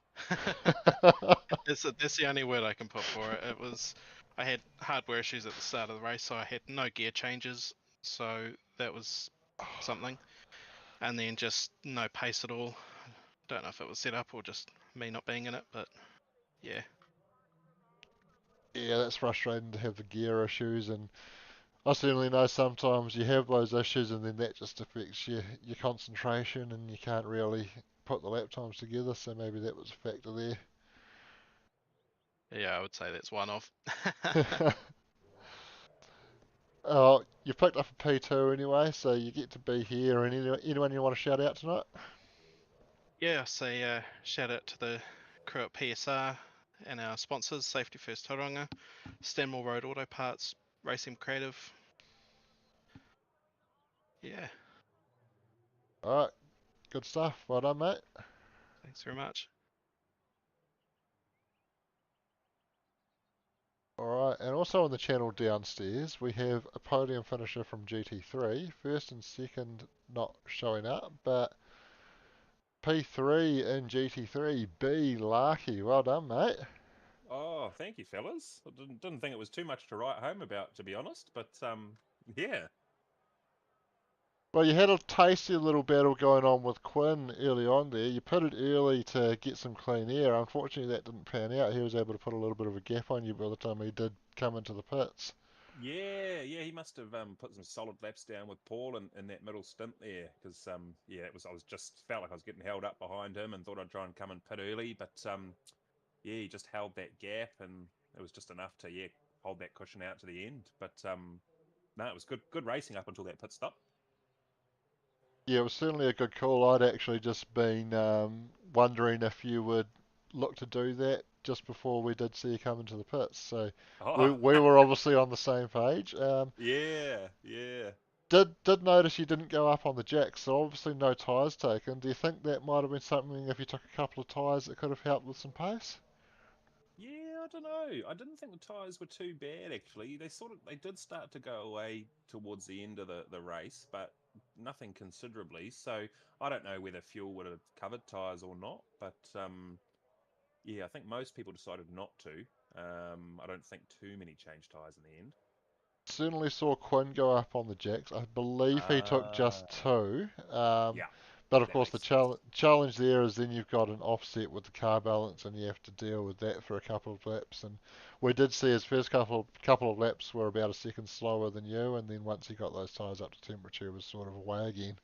That's the only word I can put for it. I had hardware issues at the start of the race, so I had no gear changes. so that was something. And then just no pace at all. Don't know if it was set up or just me not being in it, but yeah. Yeah, that's frustrating to have the gear issues, and I certainly know sometimes you have those issues and then that just affects your concentration and you can't really put the lap times together, so maybe that was a factor Yeah, I would say that's one of. there. Oh, you picked up a P2 anyway, so you get to be here, and anyone you want to shout out tonight? Yeah, so shout out to the crew at PSR and our sponsors, Safety First Tauranga, Stanmore Road Auto Parts, Racing Creative. Yeah, Alright, good stuff. Well done, mate. thanks very much. Alright, and also on the channel downstairs, we have a podium finisher from GT3. First and second not showing up, but P3 in GT3, B Larky. Well done, mate. Oh, thank you, fellas. I didn't think it was too much to write home about, to be honest. But yeah. Well, you had a tasty little battle going on with Quinn early on there. You pitted early to get some clean air. Unfortunately, that didn't pan out. He was able to put a little bit of a gap on you by the time he did come into the pits. Yeah, he must have put some solid laps down with Paul in that middle stint there, because yeah, I was just felt like I was getting held up behind him and thought I'd try and come and pit early, but yeah, he just held that gap and it was just enough to hold that cushion out to the end. But no, it was good racing up until that pit stop. Yeah, it was certainly a good call. I'd actually just been wondering if you would look to do that just before we did see you come into the pits. So we Oh, we were obviously on the same page. yeah. Did notice you didn't go up on the jacks, so obviously no tyres taken. Do you think that might have been something if you took a couple of tyres that could have helped with some pace? Yeah, I don't know. I didn't think the tyres were too bad actually. They did start to go away towards the end of the race, but nothing considerably. So I don't know whether fuel would have covered tyres or not, but yeah, I think most people decided not to. I don't think too many changed tyres in the end. Certainly saw Quinn go up on the jacks. I believe he took Ah, just two. yeah, But of that course, the makes sense. challenge there is then you've got an offset with the car balance, and you have to deal with that for a couple of laps. And we did see his first couple of laps were about a second slower than you, and then once he got those tyres up to temperature, it was sort of away again.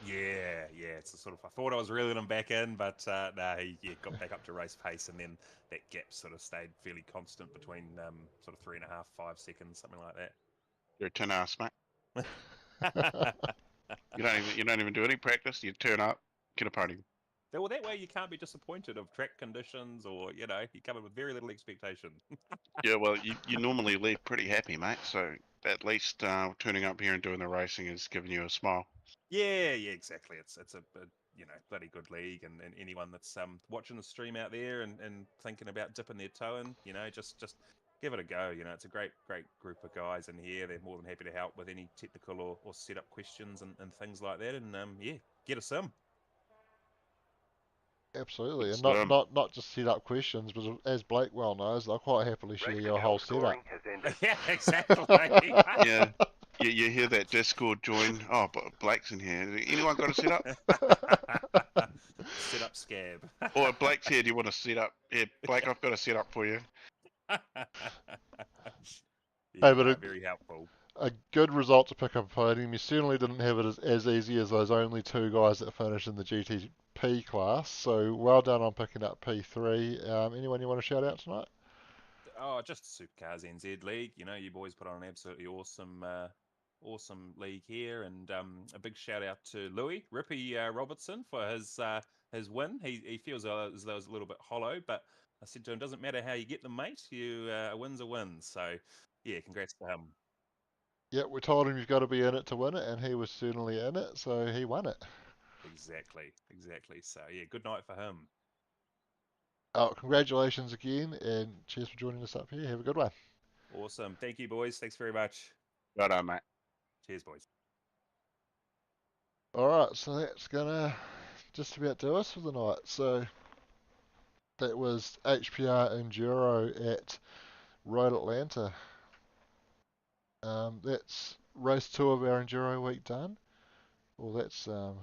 Yeah. It's a sort of I thought I was reeling him back in, but no, he got back up to race pace, and then that gap sort of stayed fairly constant between sort of 3.5, 5 seconds, something like You're a tin ass, mate. that. You don't even do any practice. You turn up, get a podium. Well, that way you can't be disappointed of track conditions, or you come in with very little expectation. Yeah, well, you normally leave pretty happy, mate. So at least turning up here and doing the racing is giving you a smile. Yeah, exactly. It's a bloody good league, and anyone that's watching the stream out there and thinking about dipping their toe in, just give it a go. It's a great group of guys in here. They're more than happy to help with any technical or setup questions and things like that. And yeah, get a sim. Absolutely, and It's not just set up questions, but as Blake well knows, they'll quite happily share your whole setup. Yeah, exactly. yeah. You hear that Discord join? Oh, but Blake's in here. Anyone got a setup? Setup scab. Or Blake's here. Do you want to set up? Yeah, Blake, I've got a setup for you. Hey, Yeah, but no, very helpful. a good result to pick up a podium. You certainly didn't have it as easy as those only two guys that finished in the GTP class. So well done on picking up P3. Anyone you want to shout out tonight? Oh, just the Supercars NZ League. You boys put on an absolutely awesome league here, and a big shout out to Louis Rippy Robertson for his win. He feels as though it was a little bit hollow, but I said to him, "Doesn't matter how you get them, mate. A win's a win." So, yeah, congrats to him. Yeah, we told him you've got to be in it to win it, and he was certainly in it, so he won it. Exactly. So, yeah, good night for him. Oh, congratulations again, and cheers for joining us up here. Have a good one. Awesome. Thank you, boys. Thanks very much. Right on, mate. Cheers, boys. Alright, so that's gonna just about do us for the night. So that was HPR Enduro at Road Atlanta. That's race 2 of our Enduro week done. Well, that's not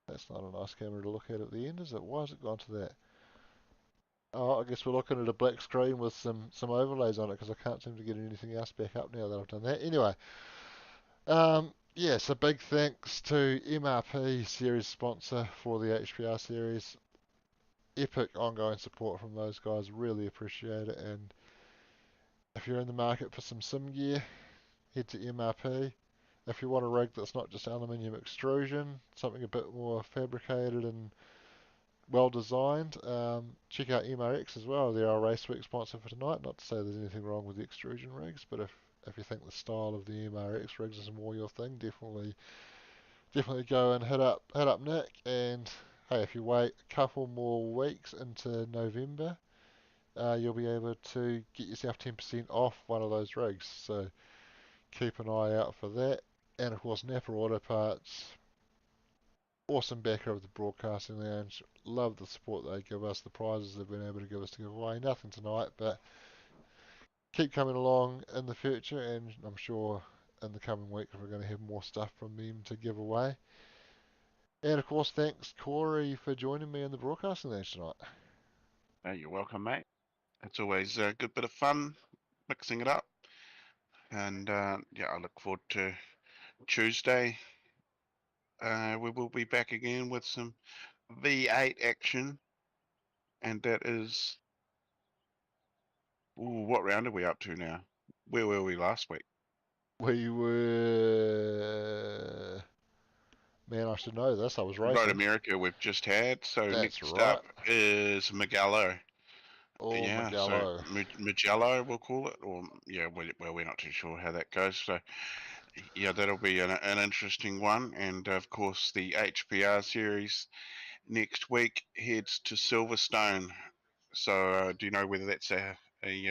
a nice camera to look at the end, is it? Why has it gone to that? Oh, I guess we're looking at a black screen with some overlays on it because I can't seem to get anything else back up now that I've done that. Anyway, yeah, so big thanks to MRP series sponsor for the HPR series. Epic ongoing support from those guys, really appreciate it. And if you're in the market for some sim gear, head to MRP. If you want a rig that's not just aluminium extrusion, something a bit more fabricated and well designed, check out MRX as well. They're our race week sponsor for tonight. Not to say there's anything wrong with the extrusion rigs, but if you think the style of the MRX rigs is more your thing, definitely go and hit up Nick. And hey, if you wait a couple more weeks into November, you'll be able to get yourself 10% off one of those rigs. So keep an eye out for that. And of course, Napa Auto Parts, awesome backer of the Broadcasting Lounge. Love the support they give us, the prizes they've been able to give us to give away. Nothing tonight, but keep coming along in the future, and I'm sure in the coming week we're going to have more stuff from them to give away. And of course, thanks Corey for joining me in the Broadcasting Lounge tonight. You're welcome, mate. It's always a good bit of fun mixing it up. And yeah, I look forward to Tuesday. We will be back again with some V8 action. And that is... Ooh, what round are we up to now? Where were we last week? We were... Man, I should know this. I was Road racing. America we've just had. So That's next right. up is Magallo. Oh, Yeah, so Magallo. Magello we'll call it. Or yeah, well, we're not too sure how that goes. So yeah, that'll be an interesting one. And of course, the HPR series next week heads to Silverstone. So do you know whether that's a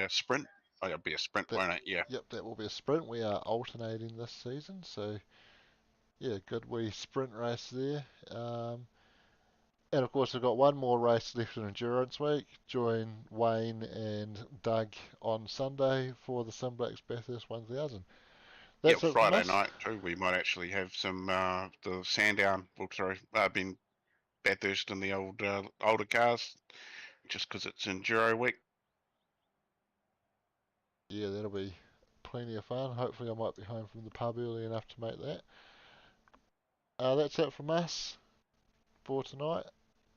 sprint? Oh, it'll be a sprint, won't it? Yeah. Yep, that will be a sprint. We are alternating this season, so yeah, good wee sprint race there. And of course, we've got one more race left in Endurance Week. Join Wayne and Doug on Sunday for the Simblacks Bathurst 1000. Yeah, That's it from Friday us. night too. We might actually have some the Sandown will throw been Bathurst in the older cars, just because it's Enduro week. Yeah, that'll be plenty of fun. Hopefully, I might be home from the pub early enough to make that. That's it from us for tonight.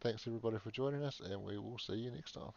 Thanks everybody for joining us, and we will see you next time.